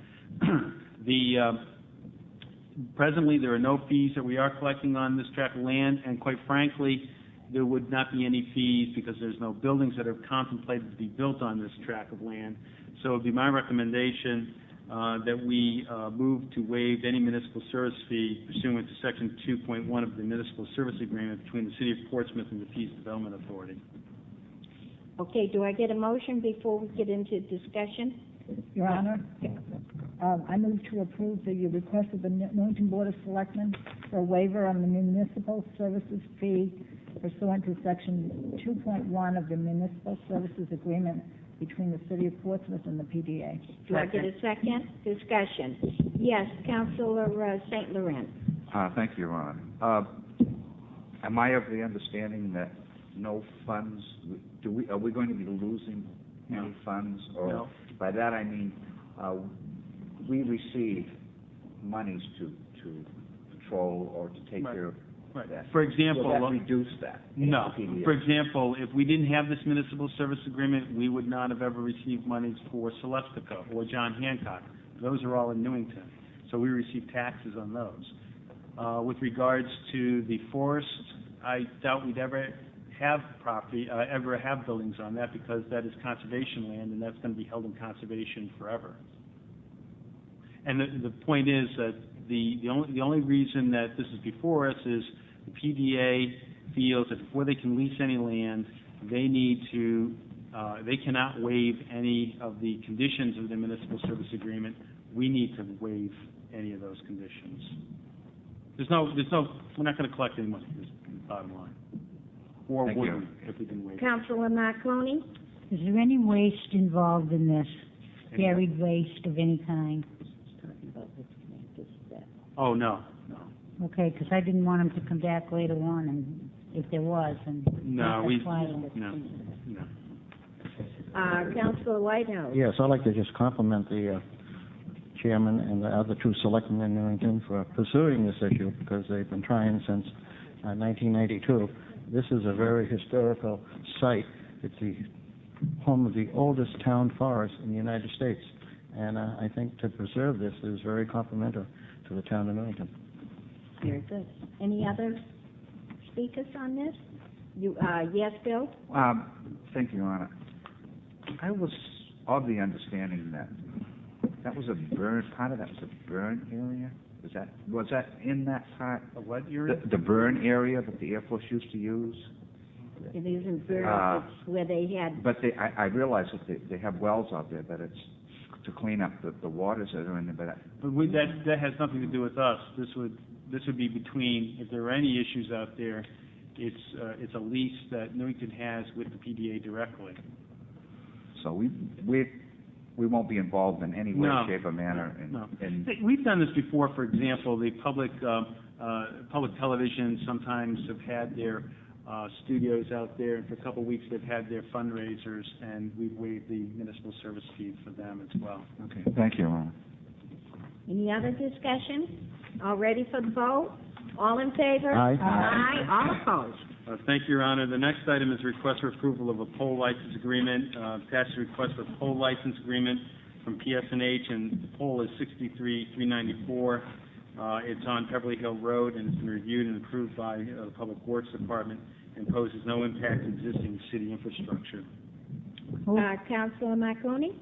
Presently, there are no fees that we are collecting on this tract of land, and quite frankly, there would not be any fees because there's no buildings that are contemplated to be built on this tract of land. So it would be my recommendation that we move to waive any municipal service fee pursuant to Section 2.1 of the Municipal Service Agreement between the City of Portsmouth and the Peace Development Authority.
Okay, do I get a motion before we get into discussion?
Your Honor, I move to approve the request of the Newington Board of Selectmen for a waiver on the municipal services fee pursuant to Section 2.1 of the Municipal Services Agreement between the City of Portsmouth and the PDA.
Do I get a second? Discussion. Yes, Councilor St. Laurent.
Thank you, Your Honor. Am I of the understanding that no funds, are we going to be losing any funds? Or
No.
by that I mean, we receive monies to patrol or to take care of
Right.
that.
For example,
Will that reduce that?
No.
PDA?
For example, if we didn't have this municipal service agreement, we would not have ever received monies for Celestica or John Hancock. Those are all in Newington, so we receive taxes on those. With regards to the forest, I doubt we'd ever have property, ever have buildings on that because that is conservation land and that's going to be held in conservation forever. And the point is that the only reason that this is before us is the PDA feels that before they can lease any land, they need to, they cannot waive any of the conditions of the municipal service agreement. We need to waive any of those conditions. We're not going to collect any money, is the bottom line. Or
Thank
would
you.
we, if we didn't waive it?
Councilor Marconi?
Is there any waste involved in this? Buried waste of any kind?
Oh, no.
Okay, because I didn't want him to come back later on, and if there was, and
No,
that's why.
no.
Councilor Whitehouse?
Yes, I'd like to just compliment the chairman and the other two selectmen in Newington for pursuing this issue because they've been trying since 1992. This is a very historical site. It's the home of the oldest town forest in the United States, and I think to preserve this is very complimentary to the town of Newington.
Very good. Any other speakers on this? Yes, Bill?
Thank you, Your Honor. I was of the understanding that was a burn, part of that was a burn area? Was that in that part?
A what area?
The burn area that the Air Force used to use?
It isn't very, it's where they had,
But I realize that they have wells out there, but it's to clean up the waters that are in there,
But that has nothing to do with us. This would be between, if there are any issues out there, it's a lease that Newington has with the PDA directly.
so we won't be involved in any way,
No.
shape, or manner.
No.
in
We've done this before. For example, the public television sometimes have had their studios out there, and for a couple of weeks they've had their fundraisers, and we've waived the municipal service fee for them as well.
Okay, thank you, Your Honor.
any other discussion? All ready for the vote? All in favor?
Aye.
Aye. All opposed?
Thank you, Your Honor. The next item is request for approval of a poll license agreement. Attached request for poll license agreement from PSNH, and the poll is 63394. It's on Beverly Hill Road, and it's been reviewed and approved by the Public Works Department and poses no impact to existing city infrastructure.
Councilor Marconi?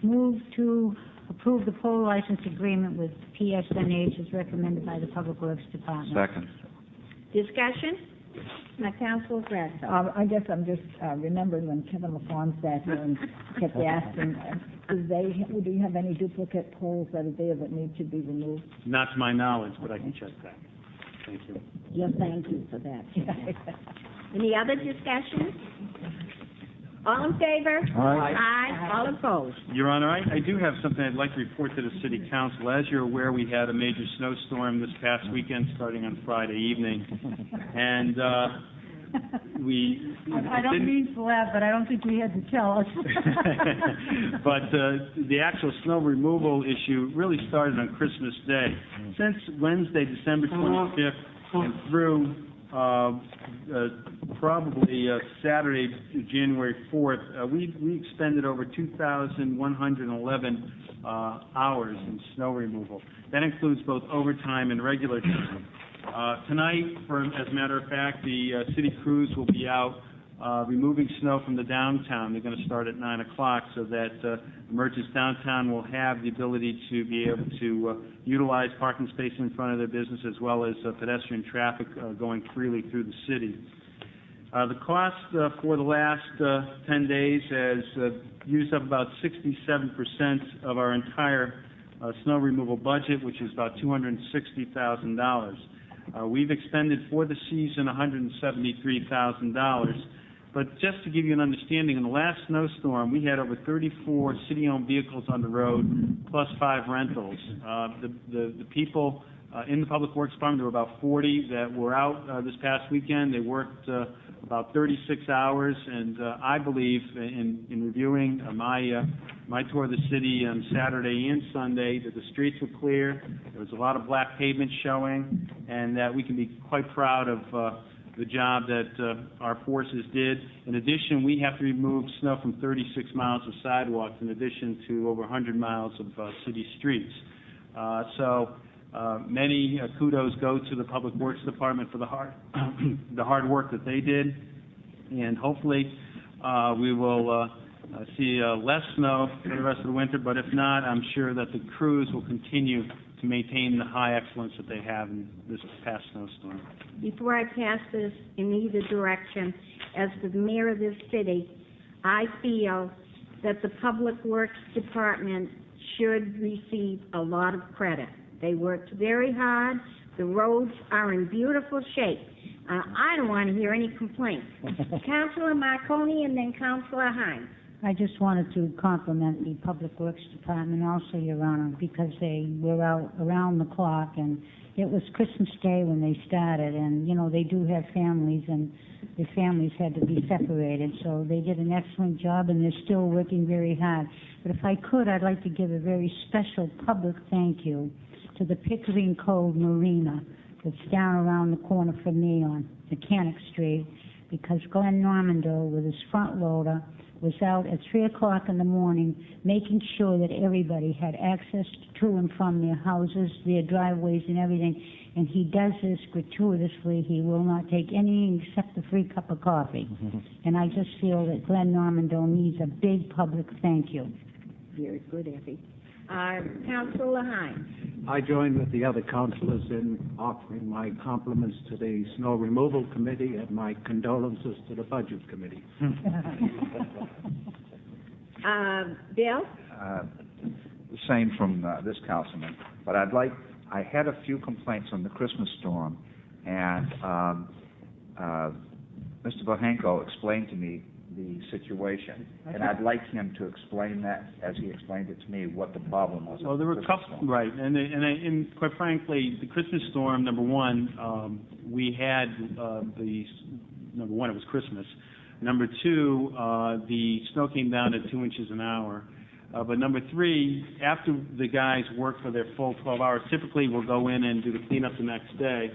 Move to approve the poll license agreement with PSNH as recommended by the Public Works Department.
Second.
Discussion? Now, Councilor Grasso.
I guess I'm just remembering when Kevin LaFawn sat here and kept asking, do you have any duplicate poles that are there that need to be removed?
Not to my knowledge, but I can check that. Thank you.
Yes, thank you for that. Any other discussion? All in favor?
Aye.
Aye. All opposed?
Your Honor, I do have something I'd like to report to the City Council. As you're aware, we had a major snowstorm this past weekend, starting on Friday evening, and
I don't mean to laugh, but I don't think we had to tell us.
But the actual snow removal issue really started on Christmas Day. Since Wednesday, December 25th, and through probably Saturday, January 4th, we expended over 2,111 hours in snow removal. That includes both overtime and regular time. Tonight, as a matter of fact, the city crews will be out removing snow from the downtown. They're going to start at 9 o'clock so that merchants downtown will have the ability to be able to utilize parking spaces in front of their business as well as pedestrian traffic going freely through the city. The cost for the last 10 days has used up about 67% of our entire snow removal budget, which is about $260,000. We've expended for the season $173,000. But just to give you an understanding, in the last snowstorm, we had over 34 city-owned vehicles on the road, plus 5 rentals. The people in the Public Works Department, there were about 40 that were out this past weekend. They worked about 36 hours, and I believe, in reviewing my tour of the city on Saturday and Sunday, that the streets were clear. There was a lot of black pavement showing, and that we can be quite proud of the job that our forces did. In addition, we have to remove snow from 36 miles of sidewalks, in addition to over 100 miles of city streets. Many kudos go to the Public Works Department for the hard work that they did, and hopefully we will see less snow for the rest of the winter, but if not, I'm sure that the crews will continue to maintain the high excellence that they have in this past snowstorm.
Before I pass this in either direction, as the mayor of this city, I feel that the Public Works Department should receive a lot of credit. They worked very hard. The roads are in beautiful shape. I don't want to hear any complaints. Councilor Marconi and then Councilor Hines.
I just wanted to compliment the Public Works Department also, Your Honor, because they were out around the clock, and it was Christmas Day when they started, and, you know, they do have families, and their families had to be separated, so they did an excellent job, and they're still working very hard. But if I could, I'd like to give a very special public thank you to the Pickering Cove Marina that's down around the corner from me on Mechanic Street, because Glenn Normando, with his front loader, was out at 3 o'clock in the morning making sure that everybody had access to and from their houses, their driveways and everything, and he does this gratuitously. He will not take anything except a free cup of coffee. And I just feel that Glenn Normando needs a big public thank you.
Very good, Effie. Councilor Hines.
I join with the other councilors in offering my compliments to the Snow Removal Committee and my condolences to the Budget Committee.
Bill?
The same from this councilman, but I had a few complaints on the Christmas storm, and Mr. Bohenko explained to me the situation, and I'd like him to explain that, as he explained it to me, what the problem was.
Well, there were a couple, right, and quite frankly, the Christmas storm, number one, we had number one, it was Christmas. Number two, the snow came down at 2 inches an hour. But number three, after the guys work for their full 12 hours, typically we'll go in and do the cleanup the next day.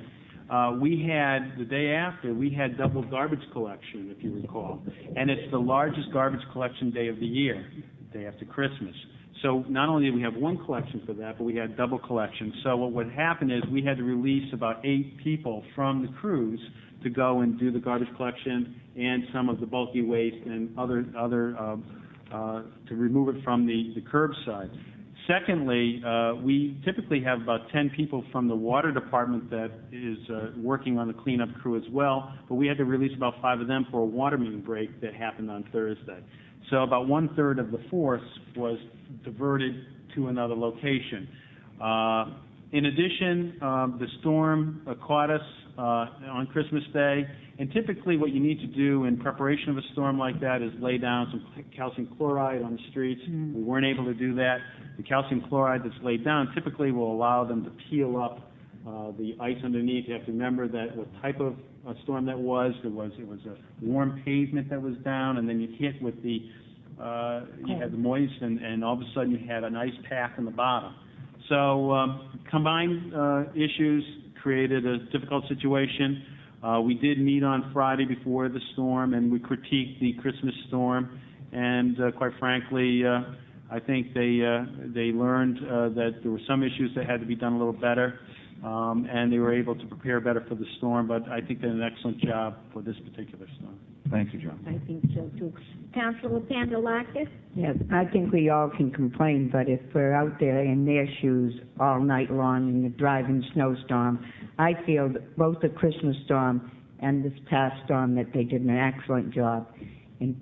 We had, the day after, we had double garbage collection, if you recall. And it's the largest garbage collection day of the year, day after Christmas. So not only did we have one collection for that, but we had double collection. So what would happen is we had to release about 8 people from the crews to go and do the garbage collection and some of the bulky waste and other to remove it from the curbside. Secondly, we typically have about 10 people from the water department that is working on the cleanup crew as well, but we had to release about 5 of them for a water main break that happened on Thursday. So about 1/3 of the force was diverted to another location. In addition, the storm caught us on Christmas Day, and typically what you need to do in preparation of a storm like that is lay down some calcium chloride on the streets. We weren't able to do that. The calcium chloride that's laid down typically will allow them to peel up the ice underneath. You have to remember that what type of storm that was. It was a warm pavement that was down, and then you hit with the you had the moist, and all of a sudden you had an ice pack on the bottom. So combined issues created a difficult situation. We did meet on Friday before the storm, and we critiqued the Christmas storm. And quite frankly, I think they learned that there were some issues that had to be done a little better, and they were able to prepare better for the storm. But I think they did an excellent job for this particular storm.
Thank you, John.
I think so, too. Councilor Pandalakis?
Yes, I think we all can complain, but if we're out there in their shoes all night long in the driving snowstorm, I feel that both the Christmas storm and this past storm that they did an excellent job. And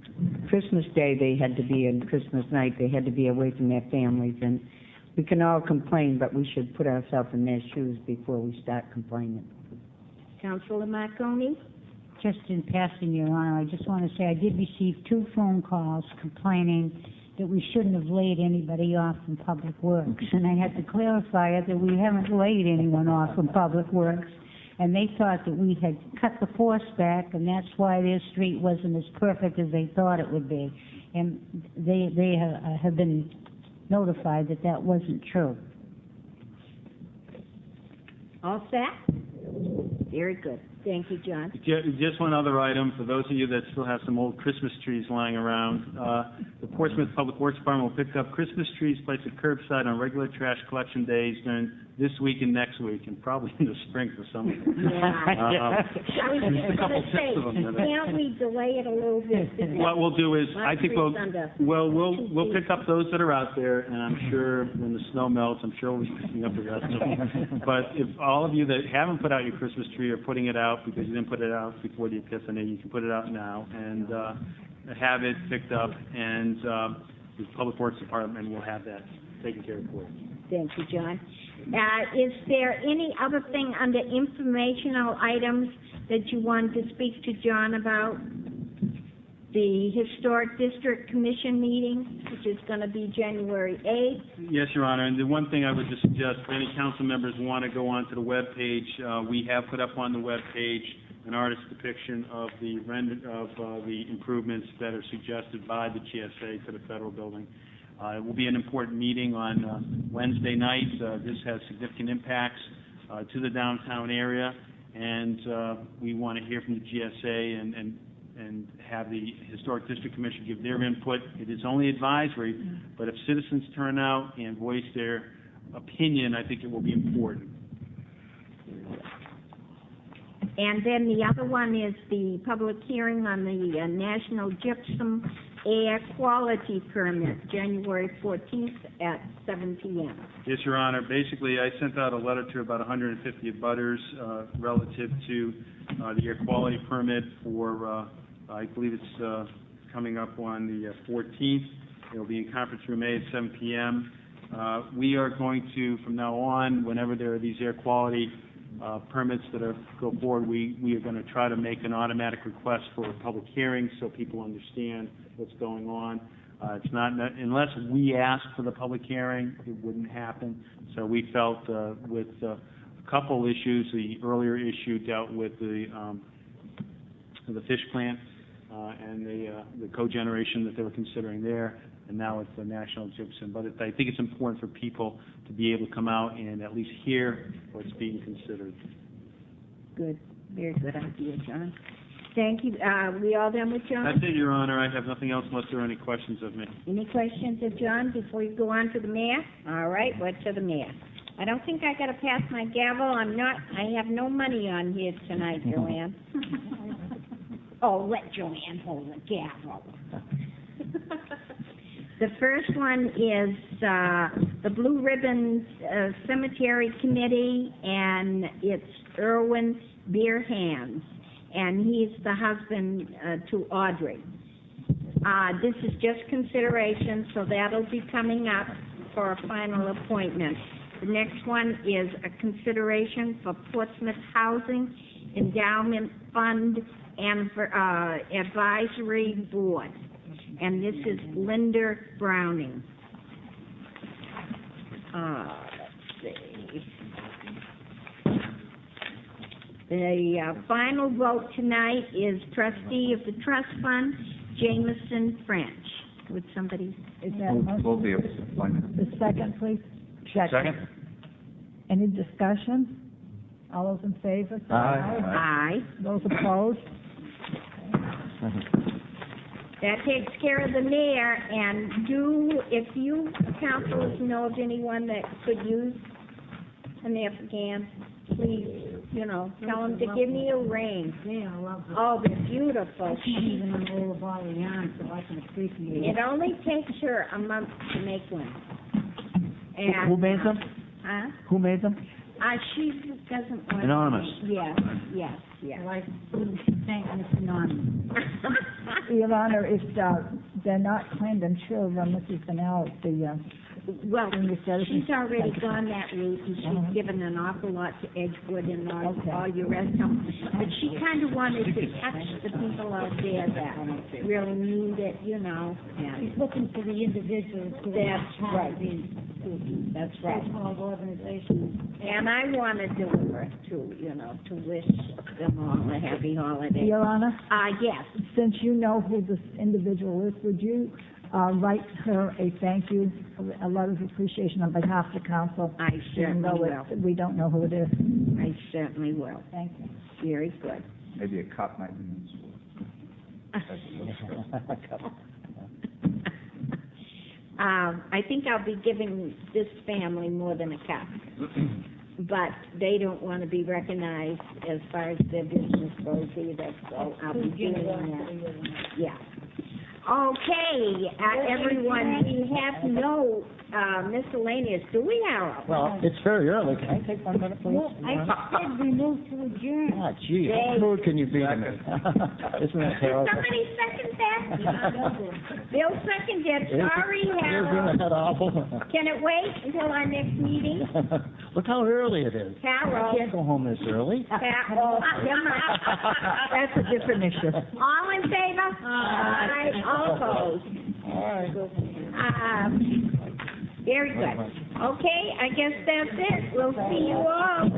Christmas Day, they had to be, and Christmas night, they had to be away from their families. And we can all complain, but we should put ourselves in their shoes before we start complaining.
Councilor Marconi?
Just in passing, Your Honor, I just want to say I did receive 2 phone calls complaining that we shouldn't have laid anybody off from Public Works. And I had to clarify it that we haven't laid anyone off from Public Works. And they thought that we had cut the force back, and that's why their street wasn't as perfect as they thought it would be. And they have been notified that that wasn't true.
All set? Very good. Thank you, John.
Just one other item, for those of you that still have some old Christmas trees lying around, the Portsmouth Public Works Department will pick up Christmas trees placed at curbside on regular trash collection days during this week and next week, and probably in the spring for some of them.
Yeah. I was
There's a couple
going to say,
tips of them.
can't we delay it a little bit?
What we'll do is, I think we'll pick up those that are out there, and I'm sure when the snow melts, I'm sure we'll be picking up the rest of them. But if all of you that haven't put out your Christmas tree are putting it out because you didn't put it out before the Epiphany, you can put it out now and have it picked up, and the Public Works Department will have that taken care of for you.
Thank you, John. Is there any other thing under informational items that you wanted to speak to John about? The Historic District Commission meeting, which is going to be January 8th.
Yes, Your Honor, and the one thing I would just suggest, if any council members want to go onto the web page, we have put up on the web page an artist's depiction of the improvements that are suggested by the GSA to the federal building. It will be an important meeting on Wednesday night. This has significant impacts to the downtown area, and we want to hear from the GSA and have the Historic District Commission give their input. It is only advisory, but if citizens turn out and voice their opinion, I think it will be important.
And then the other one is the public hearing on the National Gypsum Air Quality Permit, January 14th at 7 p.m.
Yes, Your Honor. Basically, I sent out a letter to about 150 abutters relative to the air quality permit for, I believe it's coming up on the 14th. It will be in Conference Room A at 7 p.m. We are going to, from now on, whenever there are these air quality permits that go forward, we are going to try to make an automatic request for a public hearing so people understand what's going on. It's not unless we ask for the public hearing, it wouldn't happen. So we felt with a couple issues, the earlier issue dealt with the fish plant and the cogeneration that they were considering there, and now it's the National Gypsum. But I think it's important for people to be able to come out and at least hear what's being considered.
Good. Very good idea, John. Thank you. We all done with John?
That's it, Your Honor. I have nothing else unless there are any questions of me.
Any questions of John before you go on to the mayor? All right, what's to the mayor? I don't think I got to pass my gavel. I have no money on here tonight, Joanne. Oh, let Joanne hold the gavel. The first one is the Blue Ribbon Cemetery Committee, and it's Irwin Beerhands, and he's the husband to Audrey. This is just consideration, so that'll be coming up for a final appointment. The next one is a consideration for Portsmouth Housing Endowment Fund and for Advisory Board. And this is Linda Browning. Let's see. The final vote tonight is trustee of the trust fund, Jameson French. Would somebody?
Is that motion?
We'll be able to find it.
The second, please.
Second?
Any discussion? All those in favor? Say
Aye.
Those opposed?
That takes care of the mayor, and if you councilors know of anyone that could use an Afghan, please, tell them to give me a ring.
Yeah, I love it.
Oh, they're beautiful.
I can't even roll a ball of yarn, so I can appreciate it.
It only takes her a month to make one. And,
Who made them?
Huh?
Who made them?
She doesn't want...
Anonymous.
Yes.
Like, thank Miss Anonymous.
Your Honor, if they're not claimed, I'm sure Mrs. Fennell,
Well,
senior citizen.
she's already gone that route, and she's given an awful lot to Edgewood and all your rest of them. But she kind of wanted to touch the people out there that really need it, you know.
She's looking for the individuals who
That's right.
That's right. Small organizations.
And I want to deliver it too, you know, to wish them all a happy holiday.
Your Honor?
Yes.
Since you know who this individual is, would you write her a thank you, a letter of appreciation on behalf of the council?
I certainly will.
Even though we don't know who it is.
I certainly will.
Thank you.
Very good.
Maybe a cup might be useful.
I think I'll be giving this family more than a cup. But they don't want to be recognized as far as their business goes either, so I'll be doing that. Yeah. Okay, everyone, we have no miscellaneous, do we, Harold?
Well, it's very early. Can I take 1 minute, please?
Well, I said we move to adjourn.
Ah, gee, what mood can you be in? Isn't that terrible?
Somebody second that? Bill seconded, sorry,
Isn't
Harold.
that awful?
Can it wait until our next meeting?
Look how early it is.
Harold.
I can't go home this early.
Never mind.
That's a different issue.
All in favor? Aye. All opposed?
All right.
Very good. Okay, I guess that's it. We'll see you all in